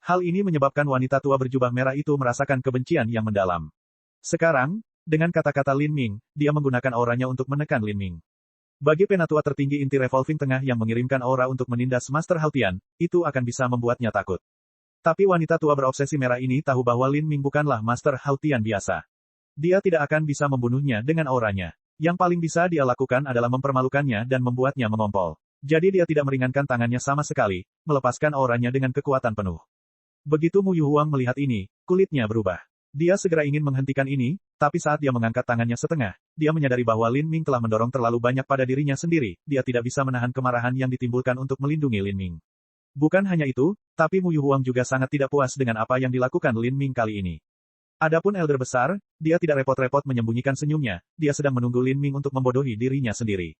Hal ini menyebabkan wanita tua berjubah merah itu merasakan kebencian yang mendalam. Sekarang, dengan kata-kata Lin Ming, dia menggunakan auranya untuk menekan Lin Ming. Bagi penatua tertinggi inti Revolving Tengah yang mengirimkan aura untuk menindas Master Haotian, itu akan bisa membuatnya takut. Tapi wanita tua berobsesi merah ini tahu bahwa Lin Ming bukanlah Master Haotian biasa. Dia tidak akan bisa membunuhnya dengan auranya. Yang paling bisa dia lakukan adalah mempermalukannya dan membuatnya mengompol. Jadi dia tidak meringankan tangannya sama sekali, melepaskan auranya dengan kekuatan penuh. Begitu Mu Yuhuang melihat ini, kulitnya berubah. Dia segera ingin menghentikan ini, tapi saat dia mengangkat tangannya setengah, dia menyadari bahwa Lin Ming telah mendorong terlalu banyak pada dirinya sendiri, dia tidak bisa menahan kemarahan yang ditimbulkan untuk melindungi Lin Ming. Bukan hanya itu, tapi Mu Yuhuang juga sangat tidak puas dengan apa yang dilakukan Lin Ming kali ini. Adapun Elder besar, dia tidak repot-repot menyembunyikan senyumnya, dia sedang menunggu Lin Ming untuk membodohi dirinya sendiri.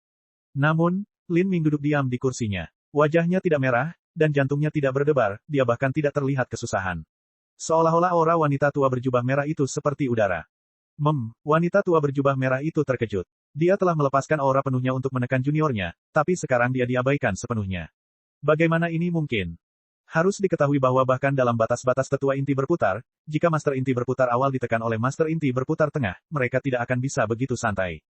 Namun, Lin Ming duduk diam di kursinya. Wajahnya tidak merah, dan jantungnya tidak berdebar, dia bahkan tidak terlihat kesusahan. Seolah-olah aura wanita tua berjubah merah itu seperti udara. Wanita tua berjubah merah itu terkejut. Dia telah melepaskan aura penuhnya untuk menekan juniornya, tapi sekarang dia diabaikan sepenuhnya. Bagaimana ini mungkin? Harus diketahui bahwa bahkan dalam batas-batas tetua inti berputar, jika Master Inti berputar awal ditekan oleh Master Inti berputar tengah, mereka tidak akan bisa begitu santai.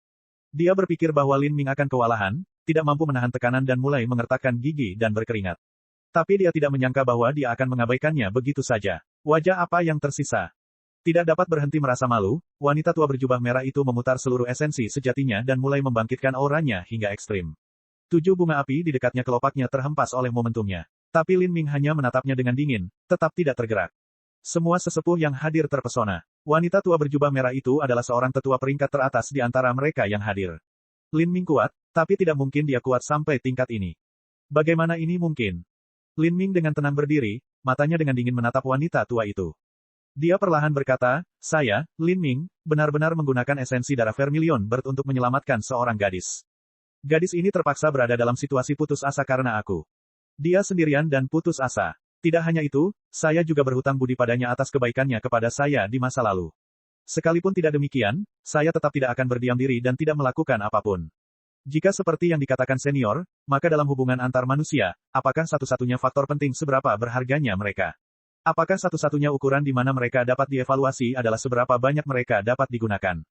Dia berpikir bahwa Lin Ming akan kewalahan, tidak mampu menahan tekanan dan mulai mengertakkan gigi dan berkeringat. Tapi dia tidak menyangka bahwa dia akan mengabaikannya begitu saja. Wajah apa yang tersisa? Tidak dapat berhenti merasa malu, wanita tua berjubah merah itu memutar seluruh esensi sejatinya dan mulai membangkitkan auranya hingga ekstrim. 7 bunga api di dekatnya kelopaknya terhempas oleh momentumnya. Tapi Lin Ming hanya menatapnya dengan dingin, tetap tidak tergerak. Semua sesepuh yang hadir terpesona. Wanita tua berjubah merah itu adalah seorang tetua peringkat teratas di antara mereka yang hadir. Lin Ming kuat, tapi tidak mungkin dia kuat sampai tingkat ini. Bagaimana ini mungkin? Lin Ming dengan tenang berdiri, matanya dengan dingin menatap wanita tua itu. Dia perlahan berkata, saya, Lin Ming, benar-benar menggunakan esensi darah Vermilion Bird untuk menyelamatkan seorang gadis. Gadis ini terpaksa berada dalam situasi putus asa karena aku. Dia sendirian dan putus asa. Tidak hanya itu, saya juga berhutang budi padanya atas kebaikannya kepada saya di masa lalu. Sekalipun tidak demikian, saya tetap tidak akan berdiam diri dan tidak melakukan apapun. Jika seperti yang dikatakan senior, maka dalam hubungan antar manusia, apakah satu-satunya faktor penting seberapa berharganya mereka? Apakah satu-satunya ukuran di mana mereka dapat dievaluasi adalah seberapa banyak mereka dapat digunakan?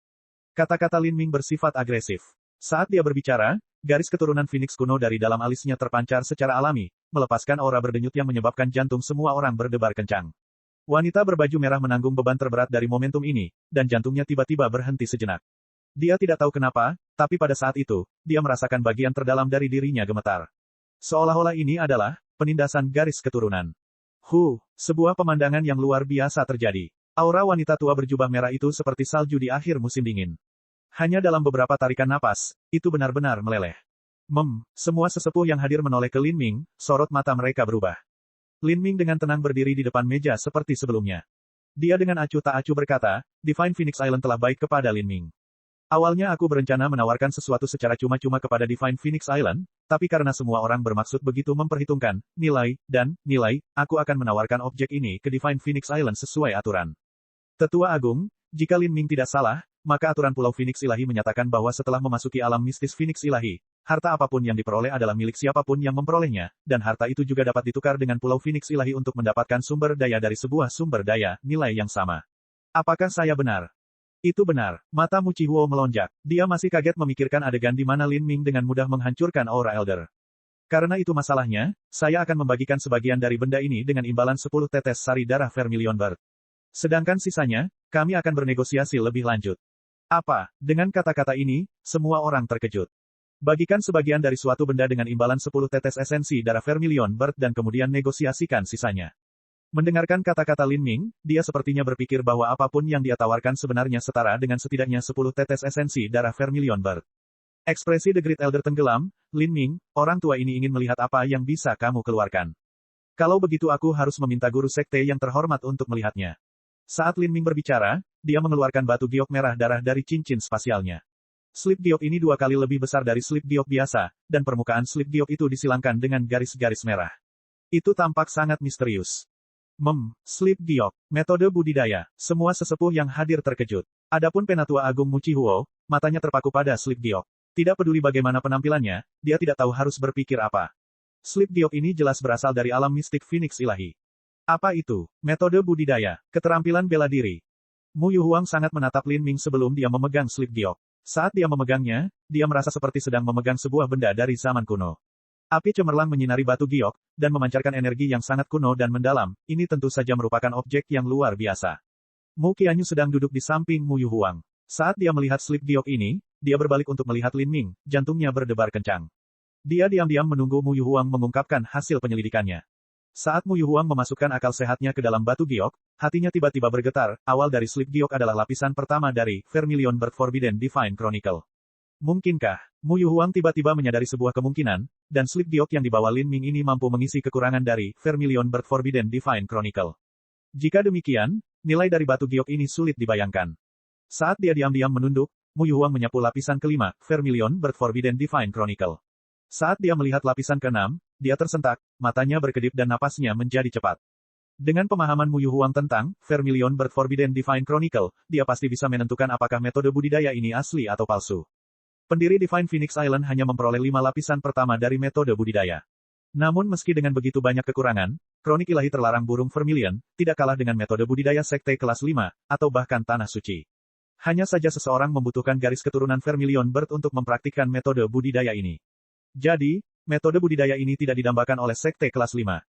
Kata-kata Lin Ming bersifat agresif. Saat dia berbicara, garis keturunan Phoenix kuno dari dalam alisnya terpancar secara alami, melepaskan aura berdenyut yang menyebabkan jantung semua orang berdebar kencang. Wanita berbaju merah menanggung beban terberat dari momentum ini, dan jantungnya tiba-tiba berhenti sejenak. Dia tidak tahu kenapa, tapi pada saat itu, dia merasakan bagian terdalam dari dirinya gemetar. Seolah-olah ini adalah penindasan garis keturunan. Sebuah pemandangan yang luar biasa terjadi. Aura wanita tua berjubah merah itu seperti salju di akhir musim dingin. Hanya dalam beberapa tarikan napas, itu benar-benar meleleh. Semua sesepuh yang hadir menoleh ke Lin Ming, sorot mata mereka berubah. Lin Ming dengan tenang berdiri di depan meja seperti sebelumnya. Dia dengan acuh tak acuh berkata, Divine Phoenix Island telah baik kepada Lin Ming. Awalnya aku berencana menawarkan sesuatu secara cuma-cuma kepada Divine Phoenix Island, tapi karena semua orang bermaksud begitu memperhitungkan nilai, aku akan menawarkan objek ini ke Divine Phoenix Island sesuai aturan. Tetua Agung, jika Lin Ming tidak salah, maka aturan Pulau Phoenix Ilahi menyatakan bahwa setelah memasuki alam mistis Phoenix Ilahi, harta apapun yang diperoleh adalah milik siapapun yang memperolehnya, dan harta itu juga dapat ditukar dengan Pulau Phoenix Ilahi untuk mendapatkan sumber daya dari sebuah sumber daya, nilai yang sama. Apakah saya benar? Itu benar. Mata Mu Chihuo melonjak. Dia masih kaget memikirkan adegan di mana Lin Ming dengan mudah menghancurkan aura Elder. Karena itu masalahnya, saya akan membagikan sebagian dari benda ini dengan imbalan 10 tetes sari darah Vermilion Bird. Sedangkan sisanya, kami akan bernegosiasi lebih lanjut. Apa? Dengan kata-kata ini, semua orang terkejut. Bagikan sebagian dari suatu benda dengan imbalan 10 tetes esensi darah Vermilion Bird dan kemudian negosiasikan sisanya. Mendengarkan kata-kata Lin Ming, dia sepertinya berpikir bahwa apapun yang dia tawarkan sebenarnya setara dengan setidaknya 10 tetes esensi darah Vermilion Bird. Ekspresi The Great Elder tenggelam, Lin Ming, orang tua ini ingin melihat apa yang bisa kamu keluarkan. Kalau begitu aku harus meminta guru sekte yang terhormat untuk melihatnya. Saat Lin Ming berbicara, dia mengeluarkan batu giok merah darah dari cincin spasialnya. Slip giok ini 2 kali lebih besar dari slip giok biasa, dan permukaan slip giok itu disilangkan dengan garis-garis merah. Itu tampak sangat misterius. Slip giok, metode budidaya, semua sesepuh yang hadir terkejut. Adapun Penatua Agung Mu Chihuo, matanya terpaku pada slip giok. Tidak peduli bagaimana penampilannya, dia tidak tahu harus berpikir apa. Slip giok ini jelas berasal dari alam mistik Phoenix Ilahi. Apa itu? Metode budidaya, keterampilan bela diri. Mu Yuhuang sangat menatap Lin Ming sebelum dia memegang slip giok. Saat dia memegangnya, dia merasa seperti sedang memegang sebuah benda dari zaman kuno. Api cemerlang menyinari batu giok, dan memancarkan energi yang sangat kuno dan mendalam, ini tentu saja merupakan objek yang luar biasa. Mu Qianyu sedang duduk di samping Mu Yuhuang. Saat dia melihat slip giok ini, dia berbalik untuk melihat Lin Ming, jantungnya berdebar kencang. Dia diam-diam menunggu Mu Yuhuang mengungkapkan hasil penyelidikannya. Saat Mu Yuhuang memasukkan akal sehatnya ke dalam batu giok, hatinya tiba-tiba bergetar, awal dari slip giok adalah lapisan pertama dari Vermilion Bird Forbidden Divine Chronicle. Mungkinkah, Mu Yuhuang tiba-tiba menyadari sebuah kemungkinan, dan slip giok yang dibawa Lin Ming ini mampu mengisi kekurangan dari Vermilion Bird Forbidden Divine Chronicle. Jika demikian, nilai dari batu giok ini sulit dibayangkan. Saat dia diam-diam menunduk, Mu Yuhuang menyapu lapisan kelima, Vermilion Bird Forbidden Divine Chronicle. Saat dia melihat lapisan keenam, dia tersentak, matanya berkedip dan napasnya menjadi cepat. Dengan pemahaman Mu Yuhuang tentang Vermilion Bird Forbidden Divine Chronicle, dia pasti bisa menentukan apakah metode budidaya ini asli atau palsu. Pendiri Divine Phoenix Island hanya memperoleh 5 lapisan pertama dari metode budidaya. Namun meski dengan begitu banyak kekurangan, kronik ilahi terlarang burung Vermilion, tidak kalah dengan metode budidaya sekte kelas 5, atau bahkan tanah suci. Hanya saja seseorang membutuhkan garis keturunan Vermilion Bird untuk mempraktikkan metode budidaya ini. Jadi, metode budidaya ini tidak didambakan oleh sekte kelas 5.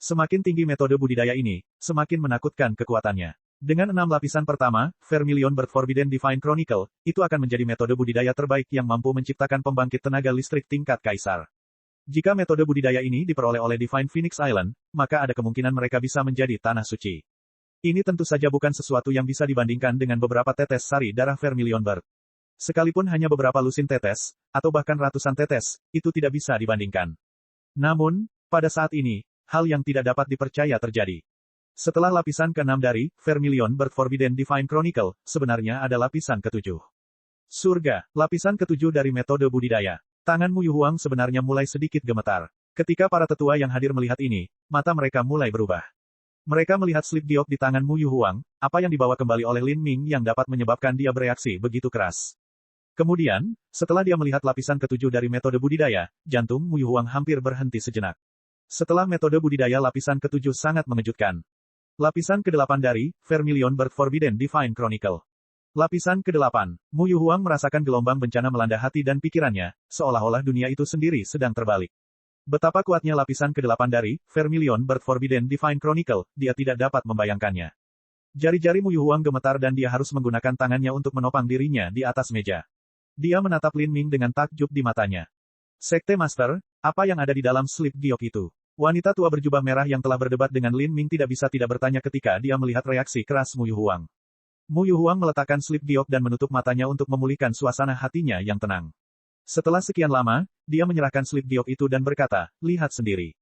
Semakin tinggi metode budidaya ini, semakin menakutkan kekuatannya. Dengan 6 lapisan pertama, Vermilion Bird Forbidden Divine Chronicle, itu akan menjadi metode budidaya terbaik yang mampu menciptakan pembangkit tenaga listrik tingkat kaisar. Jika metode budidaya ini diperoleh oleh Divine Phoenix Island, maka ada kemungkinan mereka bisa menjadi tanah suci. Ini tentu saja bukan sesuatu yang bisa dibandingkan dengan beberapa tetes sari darah Vermilion Bird. Sekalipun hanya beberapa lusin tetes, atau bahkan ratusan tetes, itu tidak bisa dibandingkan. Namun, pada saat ini, hal yang tidak dapat dipercaya terjadi. Setelah lapisan ke-6 dari Vermilion Bird Forbidden Divine Chronicle, sebenarnya ada lapisan ke-7. Surga, lapisan ke-7 dari metode budidaya. Tangan Mu Yuhuang sebenarnya mulai sedikit gemetar. Ketika para tetua yang hadir melihat ini, mata mereka mulai berubah. Mereka melihat slip giok di tangan Mu Yuhuang, apa yang dibawa kembali oleh Lin Ming yang dapat menyebabkan dia bereaksi begitu keras. Kemudian, setelah dia melihat lapisan ke-7 dari metode budidaya, jantung Mu Yuhuang hampir berhenti sejenak. Setelah metode budidaya lapisan ke-7 sangat mengejutkan. Lapisan ke-8 dari Vermilion Bird Forbidden Divine Chronicle. Lapisan ke-8, Mu Yuhuang merasakan gelombang bencana melanda hati dan pikirannya, seolah-olah dunia itu sendiri sedang terbalik. Betapa kuatnya lapisan ke-8 dari Vermilion Bird Forbidden Divine Chronicle, dia tidak dapat membayangkannya. Jari-jari Mu Yuhuang gemetar dan dia harus menggunakan tangannya untuk menopang dirinya di atas meja. Dia menatap Lin Ming dengan takjub di matanya. Sekte Master, apa yang ada di dalam slip giok itu? Wanita tua berjubah merah yang telah berdebat dengan Lin Ming tidak bisa tidak bertanya ketika dia melihat reaksi keras Mu Yuhuang. Mu Yuhuang meletakkan slip giok dan menutup matanya untuk memulihkan suasana hatinya yang tenang. Setelah sekian lama, dia menyerahkan slip giok itu dan berkata, lihat sendiri.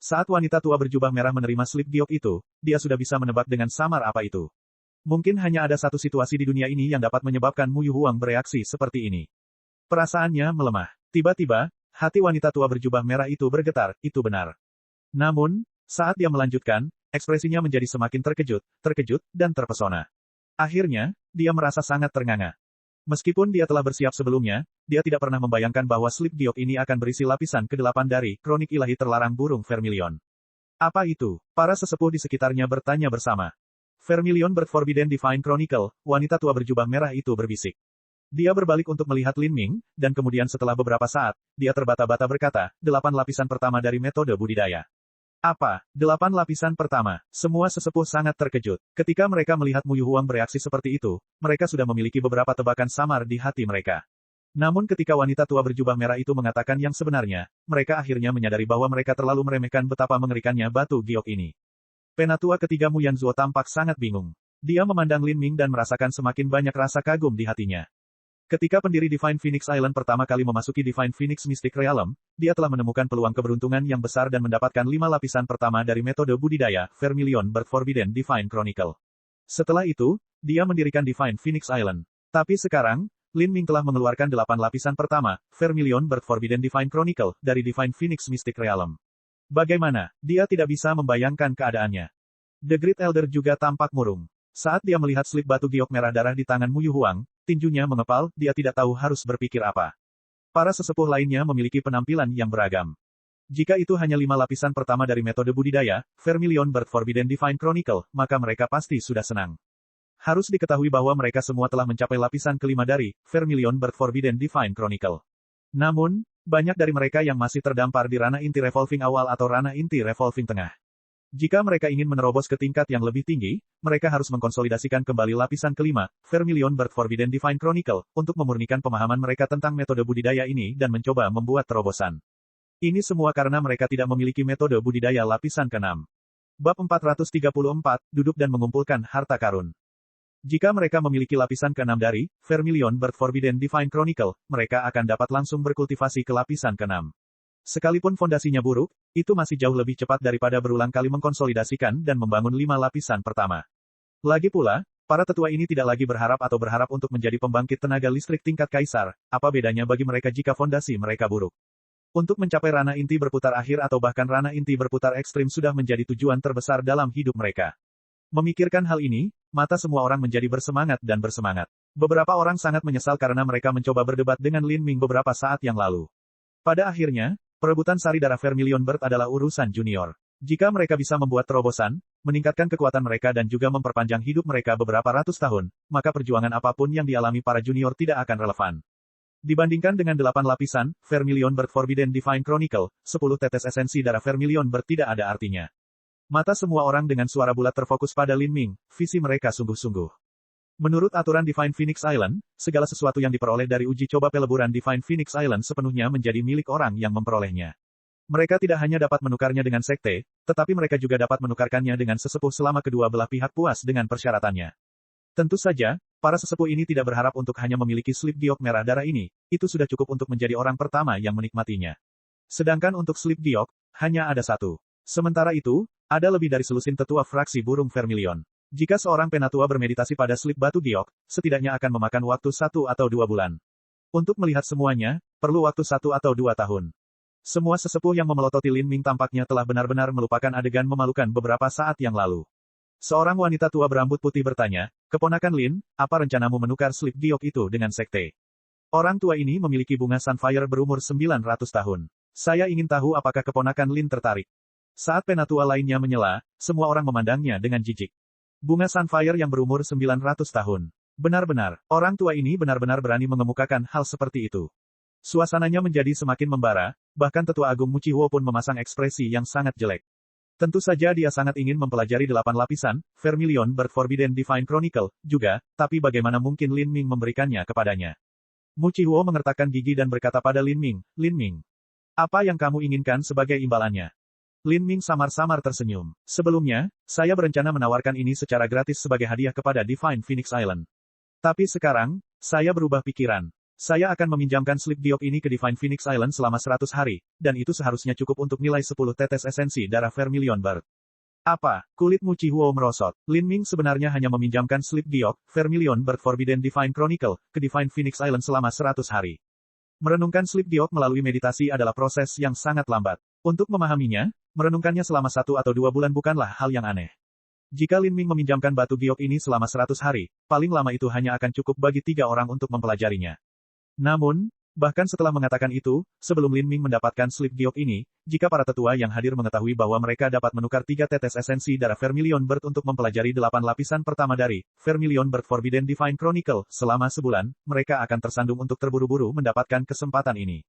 Saat wanita tua berjubah merah menerima slip giok itu, dia sudah bisa menebak dengan samar apa itu. Mungkin hanya ada satu situasi di dunia ini yang dapat menyebabkan Mu Yuhuang bereaksi seperti ini. Perasaannya melemah. Tiba-tiba, hati wanita tua berjubah merah itu bergetar, itu benar. Namun, saat dia melanjutkan, ekspresinya menjadi semakin terkejut, dan terpesona. Akhirnya, dia merasa sangat ternganga. Meskipun dia telah bersiap sebelumnya, dia tidak pernah membayangkan bahwa slip giok ini akan berisi lapisan ke-8 dari Kronik Ilahi Terlarang Burung Vermilion. Apa itu? Para sesepuh di sekitarnya bertanya bersama. Vermilion Bird Forbidden Divine Chronicle, wanita tua berjubah merah itu berbisik. Dia berbalik untuk melihat Lin Ming, dan kemudian setelah beberapa saat, dia terbata-bata berkata, 8 lapisan pertama dari metode budidaya. Apa? 8 lapisan pertama. Semua sesepuh sangat terkejut. Ketika mereka melihat Mu Yuhuang bereaksi seperti itu, mereka sudah memiliki beberapa tebakan samar di hati mereka. Namun ketika wanita tua berjubah merah itu mengatakan yang sebenarnya, mereka akhirnya menyadari bahwa mereka terlalu meremehkan betapa mengerikannya batu giok ini. Penatua ketiga Mu Yanzuo tampak sangat bingung. Dia memandang Lin Ming dan merasakan semakin banyak rasa kagum di hatinya. Ketika pendiri Divine Phoenix Island pertama kali memasuki Divine Phoenix Mystic Realm, dia telah menemukan peluang keberuntungan yang besar dan mendapatkan 5 lapisan pertama dari metode budidaya, Vermilion Bird Forbidden Divine Chronicle. Setelah itu, dia mendirikan Divine Phoenix Island. Tapi sekarang, Lin Ming telah mengeluarkan 8 lapisan pertama, Vermilion Bird Forbidden Divine Chronicle, dari Divine Phoenix Mystic Realm. Bagaimana? Dia tidak bisa membayangkan keadaannya. The Great Elder juga tampak murung. Saat dia melihat slip batu giok merah darah di tangan Mu Yuhuang, tinjunya mengepal, dia tidak tahu harus berpikir apa. Para sesepuh lainnya memiliki penampilan yang beragam. Jika itu hanya 5 lapisan pertama dari metode budidaya, Vermilion Bird Forbidden Divine Chronicle, maka mereka pasti sudah senang. Harus diketahui bahwa mereka semua telah mencapai lapisan kelima dari Vermilion Bird Forbidden Divine Chronicle. Namun, banyak dari mereka yang masih terdampar di ranah inti revolving awal atau ranah inti revolving tengah. Jika mereka ingin menerobos ke tingkat yang lebih tinggi, mereka harus mengkonsolidasikan kembali lapisan kelima, Vermilion Bird Forbidden Divine Chronicle, untuk memurnikan pemahaman mereka tentang metode budidaya ini dan mencoba membuat terobosan. Ini semua karena mereka tidak memiliki metode budidaya lapisan ke-6. Bab 434, Duduk dan Mengumpulkan Harta Karun. Jika mereka memiliki lapisan ke-6 dari Vermilion Bird Forbidden Divine Chronicle, mereka akan dapat langsung berkultivasi ke lapisan ke-6. Sekalipun fondasinya buruk, itu masih jauh lebih cepat daripada berulang kali mengkonsolidasikan dan membangun 5 lapisan pertama. Lagi pula, para tetua ini tidak lagi berharap untuk menjadi pembangkit tenaga listrik tingkat kaisar, apa bedanya bagi mereka jika fondasi mereka buruk. Untuk mencapai ranah inti berputar akhir atau bahkan ranah inti berputar ekstrim sudah menjadi tujuan terbesar dalam hidup mereka. Memikirkan hal ini, mata semua orang menjadi bersemangat dan bersemangat. Beberapa orang sangat menyesal karena mereka mencoba berdebat dengan Lin Ming beberapa saat yang lalu. Pada akhirnya, perebutan sari darah Vermilion Bird adalah urusan junior. Jika mereka bisa membuat terobosan, meningkatkan kekuatan mereka dan juga memperpanjang hidup mereka beberapa ratus tahun, maka perjuangan apapun yang dialami para junior tidak akan relevan. Dibandingkan dengan 8 lapisan, Vermilion Bird Forbidden Divine Chronicle, 10 tetes esensi darah Vermilion Bird tidak ada artinya. Mata semua orang dengan suara bulat terfokus pada Lin Ming, visi mereka sungguh-sungguh. Menurut aturan Divine Phoenix Island, segala sesuatu yang diperoleh dari uji coba peleburan Divine Phoenix Island sepenuhnya menjadi milik orang yang memperolehnya. Mereka tidak hanya dapat menukarnya dengan sekte, tetapi mereka juga dapat menukarkannya dengan sesepuh selama kedua belah pihak puas dengan persyaratannya. Tentu saja, para sesepuh ini tidak berharap untuk hanya memiliki slip giok merah darah ini, itu sudah cukup untuk menjadi orang pertama yang menikmatinya. Sedangkan untuk slip giok, hanya ada satu. Sementara itu, ada lebih dari selusin tetua fraksi burung Vermilion. Jika seorang penatua bermeditasi pada slip batu giok, setidaknya akan memakan waktu 1 atau 2 bulan. Untuk melihat semuanya, perlu waktu 1 atau 2 tahun. Semua sesepuh yang memelototi Lin Ming tampaknya telah benar-benar melupakan adegan memalukan beberapa saat yang lalu. Seorang wanita tua berambut putih bertanya, "Keponakan Lin, apa rencanamu menukar slip giok itu dengan sekte?" Orang tua ini memiliki bunga Sunfire berumur 900 tahun. Saya ingin tahu apakah keponakan Lin tertarik. Saat penatua lainnya menyela, semua orang memandangnya dengan jijik. Bunga Sunfire yang berumur 900 tahun. Benar-benar, orang tua ini benar-benar berani mengemukakan hal seperti itu. Suasananya menjadi semakin membara, bahkan tetua agung Mu Chihuo pun memasang ekspresi yang sangat jelek. Tentu saja dia sangat ingin mempelajari 8 lapisan, Vermilion Bird Forbidden Divine Chronicle, juga, tapi bagaimana mungkin Lin Ming memberikannya kepadanya. Mu Chihuo mengertakkan gigi dan berkata pada Lin Ming, "Lin Ming, apa yang kamu inginkan sebagai imbalannya?" Lin Ming samar-samar tersenyum. "Sebelumnya, saya berencana menawarkan ini secara gratis sebagai hadiah kepada Divine Phoenix Island. Tapi sekarang, saya berubah pikiran. Saya akan meminjamkan slip giok ini ke Divine Phoenix Island selama 100 hari, dan itu seharusnya cukup untuk nilai 10 tetes esensi darah Vermilion Bird. Apa? Kulit Mu Chihuo merosot. Lin Ming sebenarnya hanya meminjamkan slip giok, Vermilion Bird Forbidden Divine Chronicle, ke Divine Phoenix Island selama 100 hari. Merenungkan slip giok melalui meditasi adalah proses yang sangat lambat. Untuk memahaminya, merenungkannya selama 1 atau 2 bulan bukanlah hal yang aneh. Jika Lin Ming meminjamkan batu giok ini selama 100 hari, paling lama itu hanya akan cukup bagi 3 orang untuk mempelajarinya. Namun, bahkan setelah mengatakan itu, sebelum Lin Ming mendapatkan slip giok ini, jika para tetua yang hadir mengetahui bahwa mereka dapat menukar 3 tetes esensi darah Vermilion Bird untuk mempelajari 8 lapisan pertama dari Vermilion Bird Forbidden Divine Chronicle selama sebulan, mereka akan tersandung untuk terburu-buru mendapatkan kesempatan ini.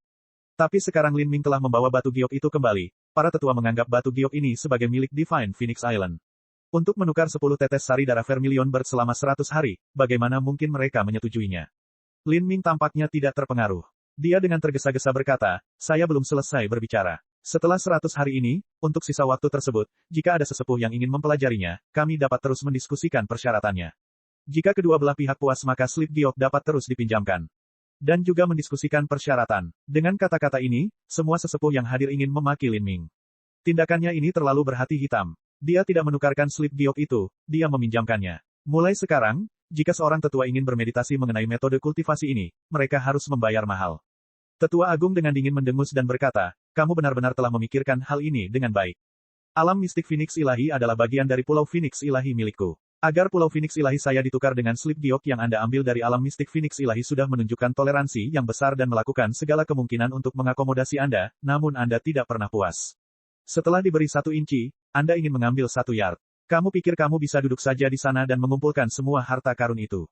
Tapi sekarang Lin Ming telah membawa batu giok itu kembali, para tetua menganggap batu giok ini sebagai milik Divine Phoenix Island. Untuk menukar 10 tetes sari darah Vermilion Bird selama 100 hari, bagaimana mungkin mereka menyetujuinya? Lin Ming tampaknya tidak terpengaruh. Dia dengan tergesa-gesa berkata, saya belum selesai berbicara. Setelah 100 hari ini, untuk sisa waktu tersebut, jika ada sesepuh yang ingin mempelajarinya, kami dapat terus mendiskusikan persyaratannya. Jika kedua belah pihak puas maka slip giok dapat terus dipinjamkan. Dan juga mendiskusikan persyaratan. Dengan kata-kata ini, semua sesepuh yang hadir ingin memaki Lin Ming. Tindakannya ini terlalu berhati hitam. Dia tidak menukarkan slip giok itu, dia meminjamkannya. Mulai sekarang, jika seorang tetua ingin bermeditasi mengenai metode kultivasi ini, mereka harus membayar mahal. Tetua Agung dengan dingin mendengus dan berkata, kamu benar-benar telah memikirkan hal ini dengan baik. Alam mistik Phoenix Ilahi adalah bagian dari Pulau Phoenix Ilahi milikku. Agar Pulau Phoenix Ilahi saya ditukar dengan slip giok yang Anda ambil dari alam mistik Phoenix Ilahi sudah menunjukkan toleransi yang besar dan melakukan segala kemungkinan untuk mengakomodasi Anda, namun Anda tidak pernah puas. Setelah diberi 1 inci, Anda ingin mengambil 1 yard. Kamu pikir kamu bisa duduk saja di sana dan mengumpulkan semua harta karun itu.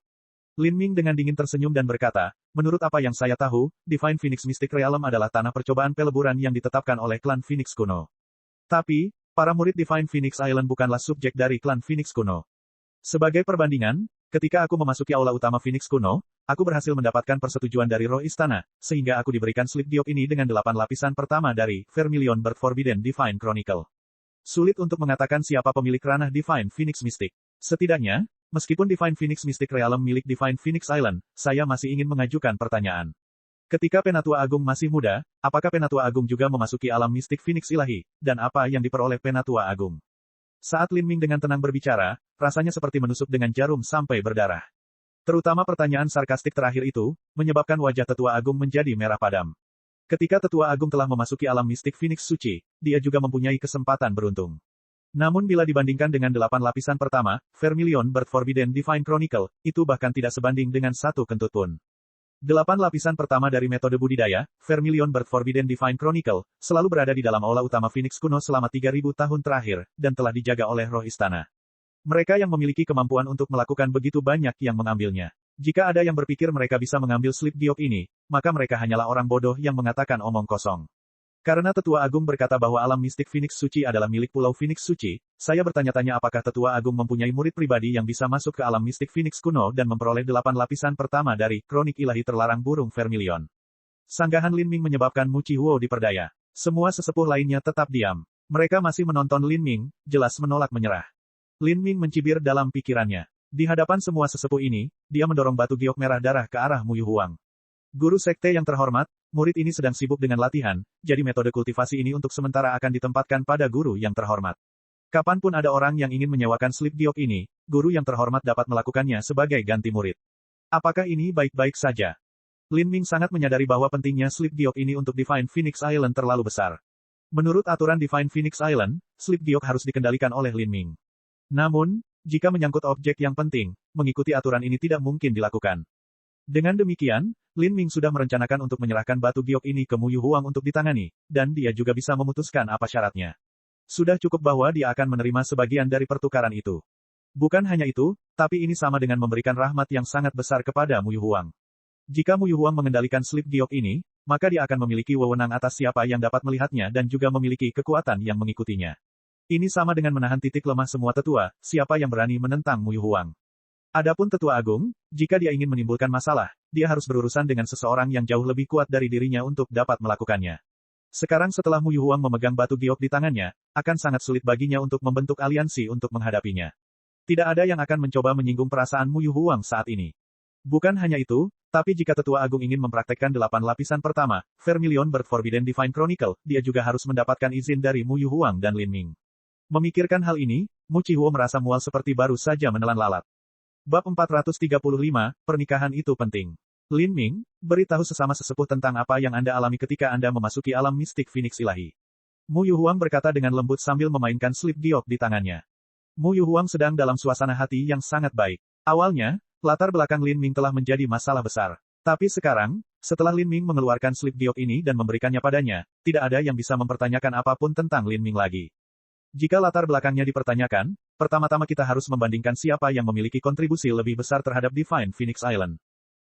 Lin Ming dengan dingin tersenyum dan berkata, menurut apa yang saya tahu, Divine Phoenix Mystic Realm adalah tanah percobaan peleburan yang ditetapkan oleh klan Phoenix kuno. Tapi, para murid Divine Phoenix Island bukanlah subjek dari klan Phoenix kuno. Sebagai perbandingan, ketika aku memasuki aula utama Phoenix kuno, aku berhasil mendapatkan persetujuan dari roh istana, sehingga aku diberikan slip giok ini dengan 8 lapisan pertama dari Vermilion Bird Forbidden Divine Chronicle. Sulit untuk mengatakan siapa pemilik ranah Divine Phoenix Mystic. Setidaknya, meskipun Divine Phoenix Mystic Realm milik Divine Phoenix Island, saya masih ingin mengajukan pertanyaan. Ketika Penatua Agung masih muda, apakah Penatua Agung juga memasuki alam mistik Phoenix Ilahi, dan apa yang diperoleh Penatua Agung? Saat Lin Ming dengan tenang berbicara, rasanya seperti menusuk dengan jarum sampai berdarah. Terutama pertanyaan sarkastik terakhir itu, menyebabkan wajah Tetua Agung menjadi merah padam. Ketika Tetua Agung telah memasuki alam mistik Phoenix Suci, dia juga mempunyai kesempatan beruntung. Namun bila dibandingkan dengan 8 lapisan pertama, Vermilion Bird Forbidden Divine Chronicle, itu bahkan tidak sebanding dengan 1 kentut pun. 8 lapisan pertama dari metode budidaya, Vermilion Bird Forbidden Divine Chronicle, selalu berada di dalam aula utama Phoenix kuno selama 3000 tahun terakhir, dan telah dijaga oleh roh istana. Mereka yang memiliki kemampuan untuk melakukan begitu banyak yang mengambilnya. Jika ada yang berpikir mereka bisa mengambil slip giok ini, maka mereka hanyalah orang bodoh yang mengatakan omong kosong. Karena Tetua Agung berkata bahwa alam mistik Phoenix Suci adalah milik Pulau Phoenix Suci, saya bertanya-tanya apakah Tetua Agung mempunyai murid pribadi yang bisa masuk ke alam mistik Phoenix kuno dan memperoleh 8 lapisan pertama dari Kronik Ilahi Terlarang Burung Vermilion. Sanggahan Lin Ming menyebabkan Mu Chihuo diperdaya. Semua sesepuh lainnya tetap diam. Mereka masih menonton Lin Ming, jelas menolak menyerah. Lin Ming mencibir dalam pikirannya. Di hadapan semua sesepuh ini, dia mendorong batu giok merah darah ke arah Mu Yuhuang. Guru sekte yang terhormat, murid ini sedang sibuk dengan latihan, jadi metode kultivasi ini untuk sementara akan ditempatkan pada guru yang terhormat. Kapanpun ada orang yang ingin menyewakan slip giok ini, guru yang terhormat dapat melakukannya sebagai ganti murid. Apakah ini baik-baik saja? Lin Ming sangat menyadari bahwa pentingnya slip giok ini untuk Divine Phoenix Island terlalu besar. Menurut aturan Divine Phoenix Island, slip giok harus dikendalikan oleh Lin Ming. Namun, jika menyangkut objek yang penting, mengikuti aturan ini tidak mungkin dilakukan. Dengan demikian, Lin Ming sudah merencanakan untuk menyerahkan batu giok ini ke Mu Yuhuang untuk ditangani, dan dia juga bisa memutuskan apa syaratnya. Sudah cukup bahwa dia akan menerima sebagian dari pertukaran itu. Bukan hanya itu, tapi ini sama dengan memberikan rahmat yang sangat besar kepada Mu Yuhuang. Jika Mu Yuhuang mengendalikan slip giok ini, maka dia akan memiliki wewenang atas siapa yang dapat melihatnya dan juga memiliki kekuatan yang mengikutinya. Ini sama dengan menahan titik lemah semua tetua, siapa yang berani menentang Mu Yuhuang. Adapun Tetua Agung, jika dia ingin menimbulkan masalah, dia harus berurusan dengan seseorang yang jauh lebih kuat dari dirinya untuk dapat melakukannya. Sekarang setelah Mu Yuhuang memegang batu giok di tangannya, akan sangat sulit baginya untuk membentuk aliansi untuk menghadapinya. Tidak ada yang akan mencoba menyinggung perasaan Mu Yuhuang saat ini. Bukan hanya itu, Tapi jika Tetua Agung ingin mempraktekkan 8 lapisan pertama, Vermilion Bird Forbidden Divine Chronicle, dia juga harus mendapatkan izin dari Mu Yuhuang dan Lin Ming. Memikirkan hal ini, Mu Qihuo merasa mual seperti baru saja menelan lalat. Bab 435, Pernikahan itu penting. Lin Ming, beritahu sesama sesepuh tentang apa yang Anda alami ketika Anda memasuki alam mistik Phoenix Ilahi. Mu Yuhuang berkata dengan lembut sambil memainkan slip giok di tangannya. Mu Yuhuang sedang dalam suasana hati yang sangat baik. Awalnya, latar belakang Lin Ming telah menjadi masalah besar. Tapi sekarang, setelah Lin Ming mengeluarkan slip giok ini dan memberikannya padanya, tidak ada yang bisa mempertanyakan apapun tentang Lin Ming lagi. Jika latar belakangnya dipertanyakan, pertama-tama kita harus membandingkan siapa yang memiliki kontribusi lebih besar terhadap Divine Phoenix Island.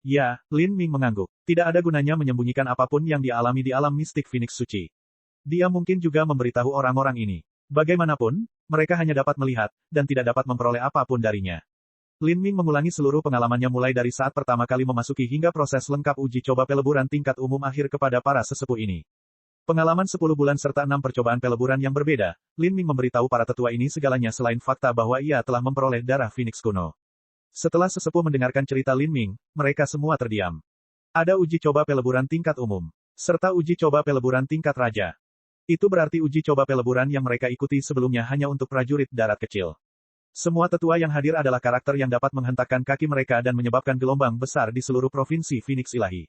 Ya, Lin Ming mengangguk. Tidak ada gunanya menyembunyikan apapun yang dia alami di alam mistik Phoenix Suci. Dia mungkin juga memberitahu orang-orang ini. Bagaimanapun, mereka hanya dapat melihat, dan tidak dapat memperoleh apapun darinya. Lin Ming mengulangi seluruh pengalamannya mulai dari saat pertama kali memasuki hingga proses lengkap uji coba peleburan tingkat umum akhir kepada para sesepuh ini. Pengalaman 10 bulan serta 6 percobaan peleburan yang berbeda, Lin Ming memberitahu para tetua ini segalanya selain fakta bahwa ia telah memperoleh darah Phoenix kuno. Setelah sesepuh mendengarkan cerita Lin Ming, mereka semua terdiam. Ada uji coba peleburan tingkat umum, serta uji coba peleburan tingkat raja. Itu berarti uji coba peleburan yang mereka ikuti sebelumnya hanya untuk prajurit darat kecil. Semua tetua yang hadir adalah karakter yang dapat menghentakkan kaki mereka dan menyebabkan gelombang besar di seluruh provinsi Phoenix Ilahi.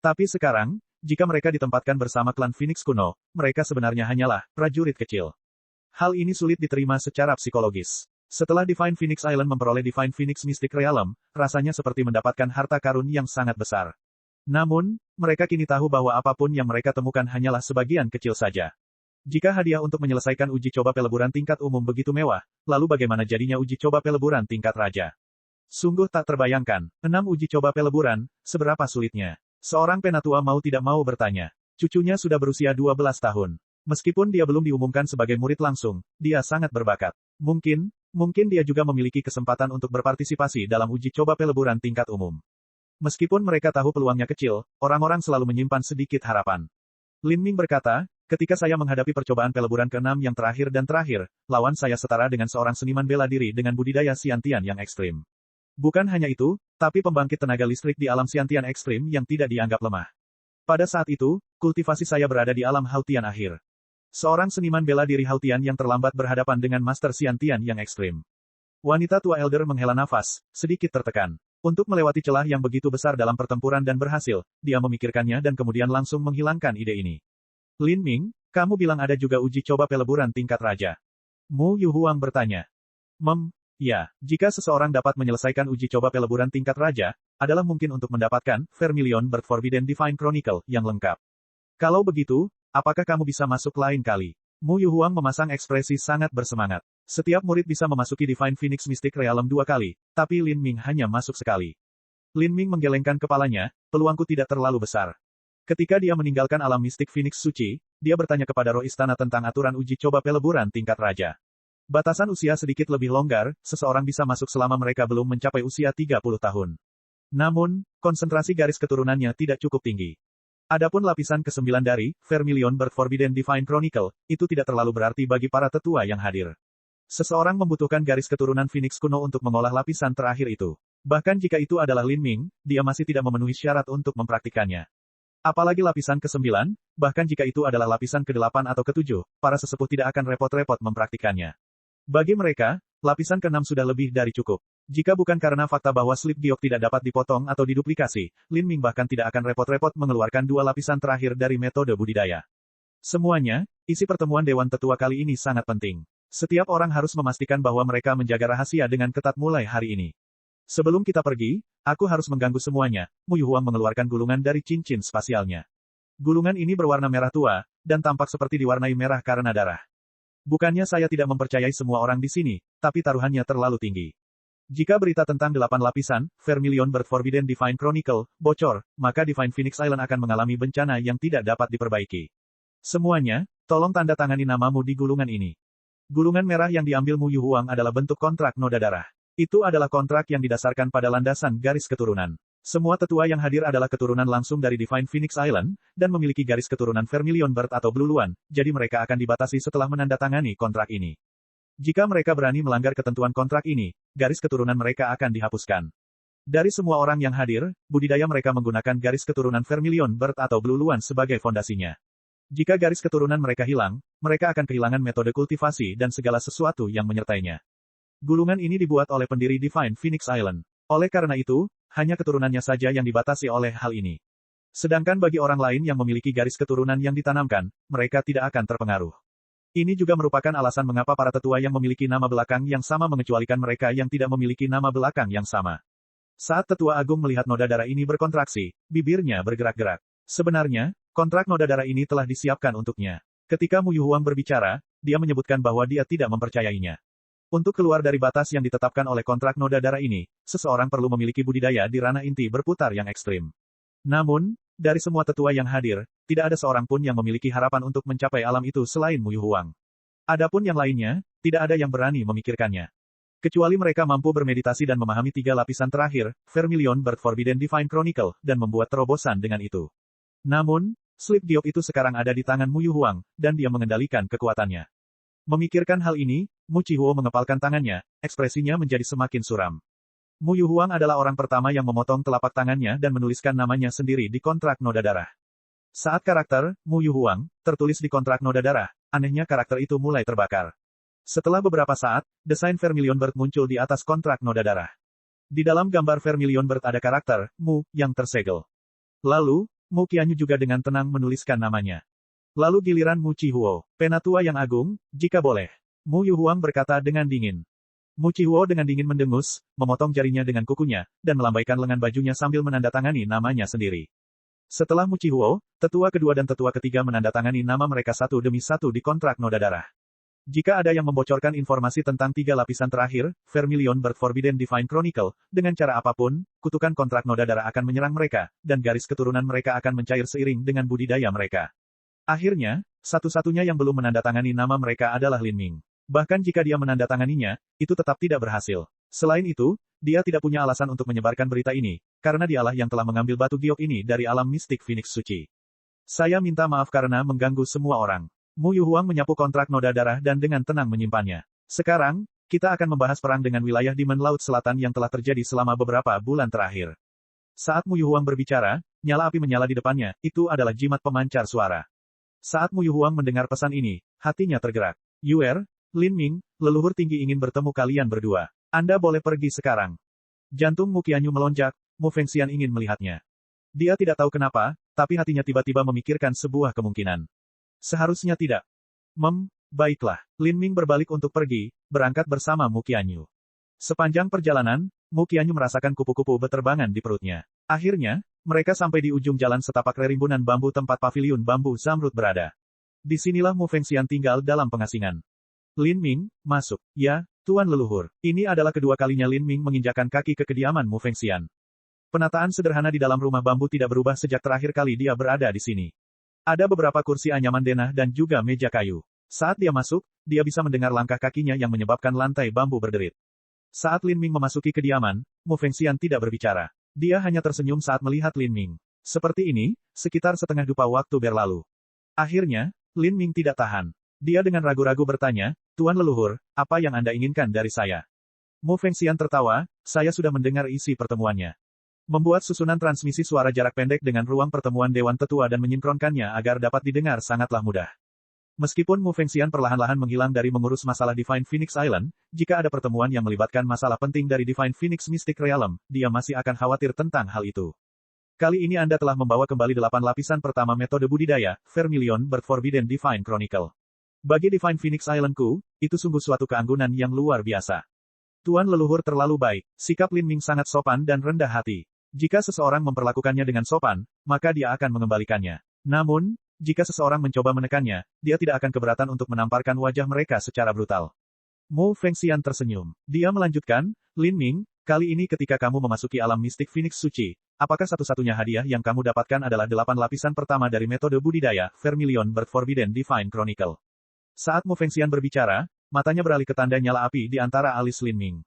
Tapi sekarang, jika mereka ditempatkan bersama klan Phoenix kuno, mereka sebenarnya hanyalah prajurit kecil. Hal ini sulit diterima secara psikologis. Setelah Divine Phoenix Island memperoleh Divine Phoenix Mystic Realm, rasanya seperti mendapatkan harta karun yang sangat besar. Namun, mereka kini tahu bahwa apapun yang mereka temukan hanyalah sebagian kecil saja. Jika hadiah untuk menyelesaikan uji coba peleburan tingkat umum begitu mewah, lalu bagaimana jadinya uji coba peleburan tingkat raja? Sungguh tak terbayangkan, 6 uji coba peleburan, seberapa sulitnya. Seorang penatua mau tidak mau bertanya. Cucunya sudah berusia 12 tahun. Meskipun dia belum diumumkan sebagai murid langsung, dia sangat berbakat. Mungkin dia juga memiliki kesempatan untuk berpartisipasi dalam uji coba peleburan tingkat umum. Meskipun mereka tahu peluangnya kecil, orang-orang selalu menyimpan sedikit harapan. Lin Ming berkata, ketika saya menghadapi percobaan peleburan ke-6 yang terakhir dan terakhir, lawan saya setara dengan seorang seniman bela diri dengan budidaya Xiantian yang ekstrim. Bukan hanya itu, tapi pembangkit tenaga listrik di alam Xiantian ekstrim yang tidak dianggap lemah. Pada saat itu, kultivasi saya berada di alam Hautian akhir. Seorang seniman bela diri Hautian yang terlambat berhadapan dengan Master Xiantian yang ekstrim. Wanita tua elder menghela nafas, sedikit tertekan. Untuk melewati celah yang begitu besar dalam pertempuran dan berhasil, dia memikirkannya dan kemudian langsung menghilangkan ide ini. Lin Ming, kamu bilang ada juga uji coba peleburan tingkat raja. Mu Yuhuang bertanya. Ya, jika seseorang dapat menyelesaikan uji coba peleburan tingkat raja, adalah mungkin untuk mendapatkan Vermilion Bird Forbidden Divine Chronicle yang lengkap. Kalau begitu, apakah kamu bisa masuk lain kali? Mu Yuhuang memasang ekspresi sangat bersemangat. Setiap murid bisa memasuki Divine Phoenix Mystic Realm 2 kali, tapi Lin Ming hanya masuk sekali. Lin Ming menggelengkan kepalanya, peluangku tidak terlalu besar. Ketika dia meninggalkan alam mistik Phoenix Suci, dia bertanya kepada roh istana tentang aturan uji coba peleburan tingkat raja. Batasan usia sedikit lebih longgar, seseorang bisa masuk selama mereka belum mencapai usia 30 tahun. Namun, konsentrasi garis keturunannya tidak cukup tinggi. Adapun lapisan ke-9 dari Vermilion Bird Forbidden Divine Chronicle, itu tidak terlalu berarti bagi para tetua yang hadir. Seseorang membutuhkan garis keturunan Phoenix kuno untuk mengolah lapisan terakhir itu. Bahkan jika itu adalah Lin Ming, dia masih tidak memenuhi syarat untuk mempraktikkannya. Apalagi lapisan ke-9, bahkan jika itu adalah lapisan ke-8 atau ke-7, para sesepuh tidak akan repot-repot mempraktikkannya. Bagi mereka, lapisan ke-6 sudah lebih dari cukup. Jika bukan karena fakta bahwa slip giok tidak dapat dipotong atau diduplikasi, Lin Ming bahkan tidak akan repot-repot mengeluarkan 2 lapisan terakhir dari metode budidaya. Semuanya, isi pertemuan Dewan Tetua kali ini sangat penting. Setiap orang harus memastikan bahwa mereka menjaga rahasia dengan ketat mulai hari ini. Sebelum kita pergi, aku harus mengganggu semuanya. Mu Yuhuang mengeluarkan gulungan dari cincin spasialnya. Gulungan ini berwarna merah tua, dan tampak seperti diwarnai merah karena darah. Bukannya saya tidak mempercayai semua orang di sini, tapi taruhannya terlalu tinggi. Jika berita tentang 8 lapisan, Vermilion Bird Forbidden Divine Chronicle, bocor, maka Divine Phoenix Island akan mengalami bencana yang tidak dapat diperbaiki. Semuanya, tolong tanda tangani namamu di gulungan ini. Gulungan merah yang diambil Mu Yuhuang adalah bentuk kontrak noda darah. Itu adalah kontrak yang didasarkan pada landasan garis keturunan. Semua tetua yang hadir adalah keturunan langsung dari Divine Phoenix Island, dan memiliki garis keturunan Vermilion Bird atau Blue Luan, jadi mereka akan dibatasi setelah menandatangani kontrak ini. Jika mereka berani melanggar ketentuan kontrak ini, garis keturunan mereka akan dihapuskan. Dari semua orang yang hadir, budidaya mereka menggunakan garis keturunan Vermilion Bird atau Blue Luan sebagai fondasinya. Jika garis keturunan mereka hilang, mereka akan kehilangan metode kultivasi dan segala sesuatu yang menyertainya. Gulungan ini dibuat oleh pendiri Divine Phoenix Island. Oleh karena itu, hanya keturunannya saja yang dibatasi oleh hal ini. Sedangkan bagi orang lain yang memiliki garis keturunan yang ditanamkan, mereka tidak akan terpengaruh. Ini juga merupakan alasan mengapa para tetua yang memiliki nama belakang yang sama mengecualikan mereka yang tidak memiliki nama belakang yang sama. Saat tetua agung melihat noda darah ini berkontraksi, bibirnya bergerak-gerak. Sebenarnya, kontrak noda darah ini telah disiapkan untuknya. Ketika Mu Yuhuang berbicara, dia menyebutkan bahwa dia tidak mempercayainya. Untuk keluar dari batas yang ditetapkan oleh kontrak noda darah ini, seseorang perlu memiliki budidaya di ranah inti berputar yang ekstrim. Namun, dari semua tetua yang hadir, tidak ada seorang pun yang memiliki harapan untuk mencapai alam itu selain Mu Yuhuang. Adapun yang lainnya, tidak ada yang berani memikirkannya. Kecuali mereka mampu bermeditasi dan memahami 3 lapisan terakhir, Vermilion Bird Forbidden Divine Chronicle, dan membuat terobosan dengan itu. Namun, slip giok itu sekarang ada di tangan Mu Yuhuang, dan dia mengendalikan kekuatannya. Memikirkan hal ini, Mu Chihuo mengepalkan tangannya, ekspresinya menjadi semakin suram. Mu Yuhuang adalah orang pertama yang memotong telapak tangannya dan menuliskan namanya sendiri di kontrak noda darah. Saat karakter, Mu Yuhuang, tertulis di kontrak noda darah, anehnya karakter itu mulai terbakar. Setelah beberapa saat, desain Vermilion Bird muncul di atas kontrak noda darah. Di dalam gambar Vermilion Bird ada karakter, Mu, yang tersegel. Lalu, Mu Qianyu juga dengan tenang menuliskan namanya. Lalu giliran Mu Chihuo, penatua yang agung, jika boleh. Mu Yuhuang berkata dengan dingin. Mu Chihuo dengan dingin mendengus, memotong jarinya dengan kukunya, dan melambaikan lengan bajunya sambil menandatangani namanya sendiri. Setelah Mu Chihuo, tetua kedua dan tetua ketiga menandatangani nama mereka satu demi satu di kontrak noda darah. Jika ada yang membocorkan informasi tentang 3 lapisan terakhir, Vermilion Bird Forbidden Divine Chronicle, dengan cara apapun, kutukan kontrak noda darah akan menyerang mereka, dan garis keturunan mereka akan mencair seiring dengan budidaya mereka. Akhirnya, satu-satunya yang belum menandatangani nama mereka adalah Lin Ming. Bahkan jika dia menandatanganinya, itu tetap tidak berhasil. Selain itu, dia tidak punya alasan untuk menyebarkan berita ini, karena dialah yang telah mengambil batu giok ini dari alam mistik Phoenix Suci. Saya minta maaf karena mengganggu semua orang. Mu Yuhuang menyapu kontrak noda darah dan dengan tenang menyimpannya. Sekarang, kita akan membahas perang dengan wilayah Demon Laut Selatan yang telah terjadi selama beberapa bulan terakhir. Saat Mu Yuhuang berbicara, nyala api menyala di depannya, itu adalah jimat pemancar suara. Saat Mu Yuhuang mendengar pesan ini, hatinya tergerak. Yuer, Lin Ming, leluhur tinggi ingin bertemu kalian berdua. Anda boleh pergi sekarang. Jantung Mu Qianyu melonjak, Mu Fengxian ingin melihatnya. Dia tidak tahu kenapa, tapi hatinya tiba-tiba memikirkan sebuah kemungkinan. Seharusnya tidak. Baiklah. Lin Ming berbalik untuk pergi, berangkat bersama Mu Qianyu. Sepanjang perjalanan, Mu Qianyu merasakan kupu-kupu berterbangan di perutnya. Akhirnya, mereka sampai di ujung jalan setapak rerimbunan bambu tempat paviliun bambu zamrud berada. Disinilah Mu Fengxian tinggal dalam pengasingan. Lin Ming, masuk. Ya, Tuan Leluhur. Ini adalah kedua kalinya Lin Ming menginjakkan kaki ke kediaman Mu Fengxian. Penataan sederhana di dalam rumah bambu tidak berubah sejak terakhir kali dia berada di sini. Ada beberapa kursi anyaman denah dan juga meja kayu. Saat dia masuk, dia bisa mendengar langkah kakinya yang menyebabkan lantai bambu berderit. Saat Lin Ming memasuki kediaman, Mu Fengxian tidak berbicara. Dia hanya tersenyum saat melihat Lin Ming. Seperti ini, sekitar setengah dupa waktu berlalu. Akhirnya, Lin Ming tidak tahan. Dia dengan ragu-ragu bertanya, Tuan Leluhur, apa yang Anda inginkan dari saya? Mu Fengxian tertawa, saya sudah mendengar isi pertemuannya. Membuat susunan transmisi suara jarak pendek dengan ruang pertemuan Dewan Tetua dan menyinkronkannya agar dapat didengar sangatlah mudah. Meskipun Mu Fengxian perlahan-lahan menghilang dari mengurus masalah Divine Phoenix Island, jika ada pertemuan yang melibatkan masalah penting dari Divine Phoenix Mystic Realm, dia masih akan khawatir tentang hal itu. Kali ini Anda telah membawa kembali 8 lapisan pertama metode budidaya, Vermilion Bird Forbidden Divine Chronicle. Bagi Divine Phoenix Islandku, itu sungguh suatu keanggunan yang luar biasa. Tuan Leluhur terlalu baik, sikap Lin Ming sangat sopan dan rendah hati. Jika seseorang memperlakukannya dengan sopan, maka dia akan mengembalikannya. Namun, jika seseorang mencoba menekannya, dia tidak akan keberatan untuk menamparkan wajah mereka secara brutal. Mu Fengxian tersenyum. Dia melanjutkan, Lin Ming, kali ini ketika kamu memasuki alam mistik Phoenix Suci, apakah satu-satunya hadiah yang kamu dapatkan adalah 8 lapisan pertama dari metode budidaya, Vermilion Bird Forbidden Divine Chronicle? Saat Mu Fengxian berbicara, matanya beralih ke tanda nyala api di antara alis Lin Ming.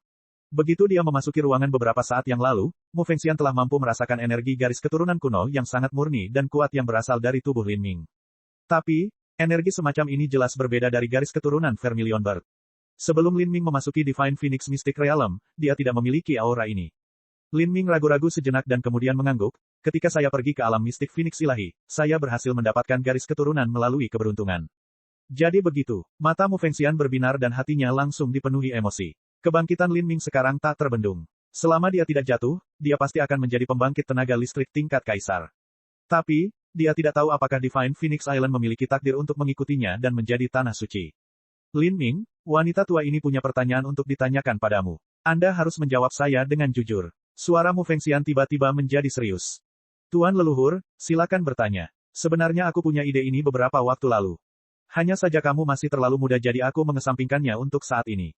Begitu dia memasuki ruangan beberapa saat yang lalu, Mu Fengxian telah mampu merasakan energi garis keturunan kuno yang sangat murni dan kuat yang berasal dari tubuh Lin Ming. Tapi, energi semacam ini jelas berbeda dari garis keturunan Vermilion Bird. Sebelum Lin Ming memasuki Divine Phoenix Mystic Realm, dia tidak memiliki aura ini. Lin Ming ragu-ragu sejenak dan kemudian mengangguk, ketika saya pergi ke alam mistik Phoenix Ilahi, saya berhasil mendapatkan garis keturunan melalui keberuntungan. Jadi begitu, mata Mu Fengxian berbinar dan hatinya langsung dipenuhi emosi. Kebangkitan Lin Ming sekarang tak terbendung. Selama dia tidak jatuh, dia pasti akan menjadi pembangkit tenaga listrik tingkat kaisar. Tapi, dia tidak tahu apakah Divine Phoenix Island memiliki takdir untuk mengikutinya dan menjadi tanah suci. Lin Ming, wanita tua ini punya pertanyaan untuk ditanyakan padamu. Anda harus menjawab saya dengan jujur. Suara Mu Fengxian tiba-tiba menjadi serius. Tuan leluhur, silakan bertanya. Sebenarnya aku punya ide ini beberapa waktu lalu. Hanya saja kamu masih terlalu muda jadi aku mengesampingkannya untuk saat ini.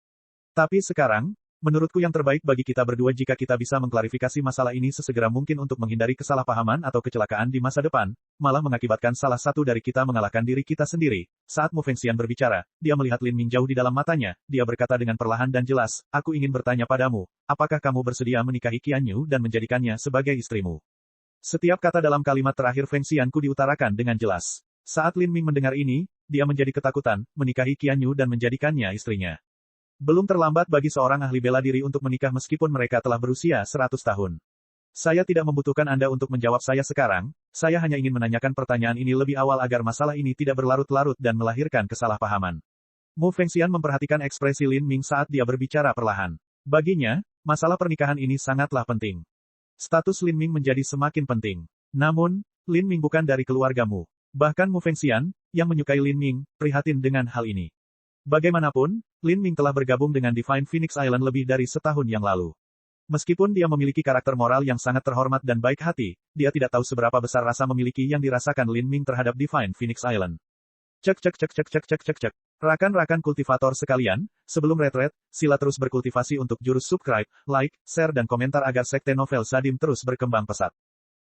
Tapi sekarang, menurutku yang terbaik bagi kita berdua jika kita bisa mengklarifikasi masalah ini sesegera mungkin untuk menghindari kesalahpahaman atau kecelakaan di masa depan, malah mengakibatkan salah satu dari kita mengalahkan diri kita sendiri. Saat Mu Fengxian berbicara, dia melihat Lin Ming jauh di dalam matanya, dia berkata dengan perlahan dan jelas, aku ingin bertanya padamu, apakah kamu bersedia menikahi Qianyu dan menjadikannya sebagai istrimu? Setiap kata dalam kalimat terakhir Fengxian ku diutarakan dengan jelas. Saat Lin Ming mendengar ini, dia menjadi ketakutan, menikahi Qianyu dan menjadikannya istrinya. Belum terlambat bagi seorang ahli bela diri untuk menikah meskipun mereka telah berusia 100 tahun. Saya tidak membutuhkan Anda untuk menjawab saya sekarang, saya hanya ingin menanyakan pertanyaan ini lebih awal agar masalah ini tidak berlarut-larut dan melahirkan kesalahpahaman. Mu Fengxian memperhatikan ekspresi Lin Ming saat dia berbicara perlahan. Baginya, masalah pernikahan ini sangatlah penting. Status Lin Ming menjadi semakin penting. Namun, Lin Ming bukan dari keluargamu. Bahkan Mu Fengxian, yang menyukai Lin Ming, prihatin dengan hal ini. Bagaimanapun, Lin Ming telah bergabung dengan Divine Phoenix Island lebih dari setahun yang lalu. Meskipun dia memiliki karakter moral yang sangat terhormat dan baik hati, dia tidak tahu seberapa besar rasa memiliki yang dirasakan Lin Ming terhadap Divine Phoenix Island. Cek. Rakan-rakan kultivator sekalian, sebelum retret, sila terus berkultivasi untuk jurus subscribe, like, share dan komentar agar sekte novel Sadim terus berkembang pesat.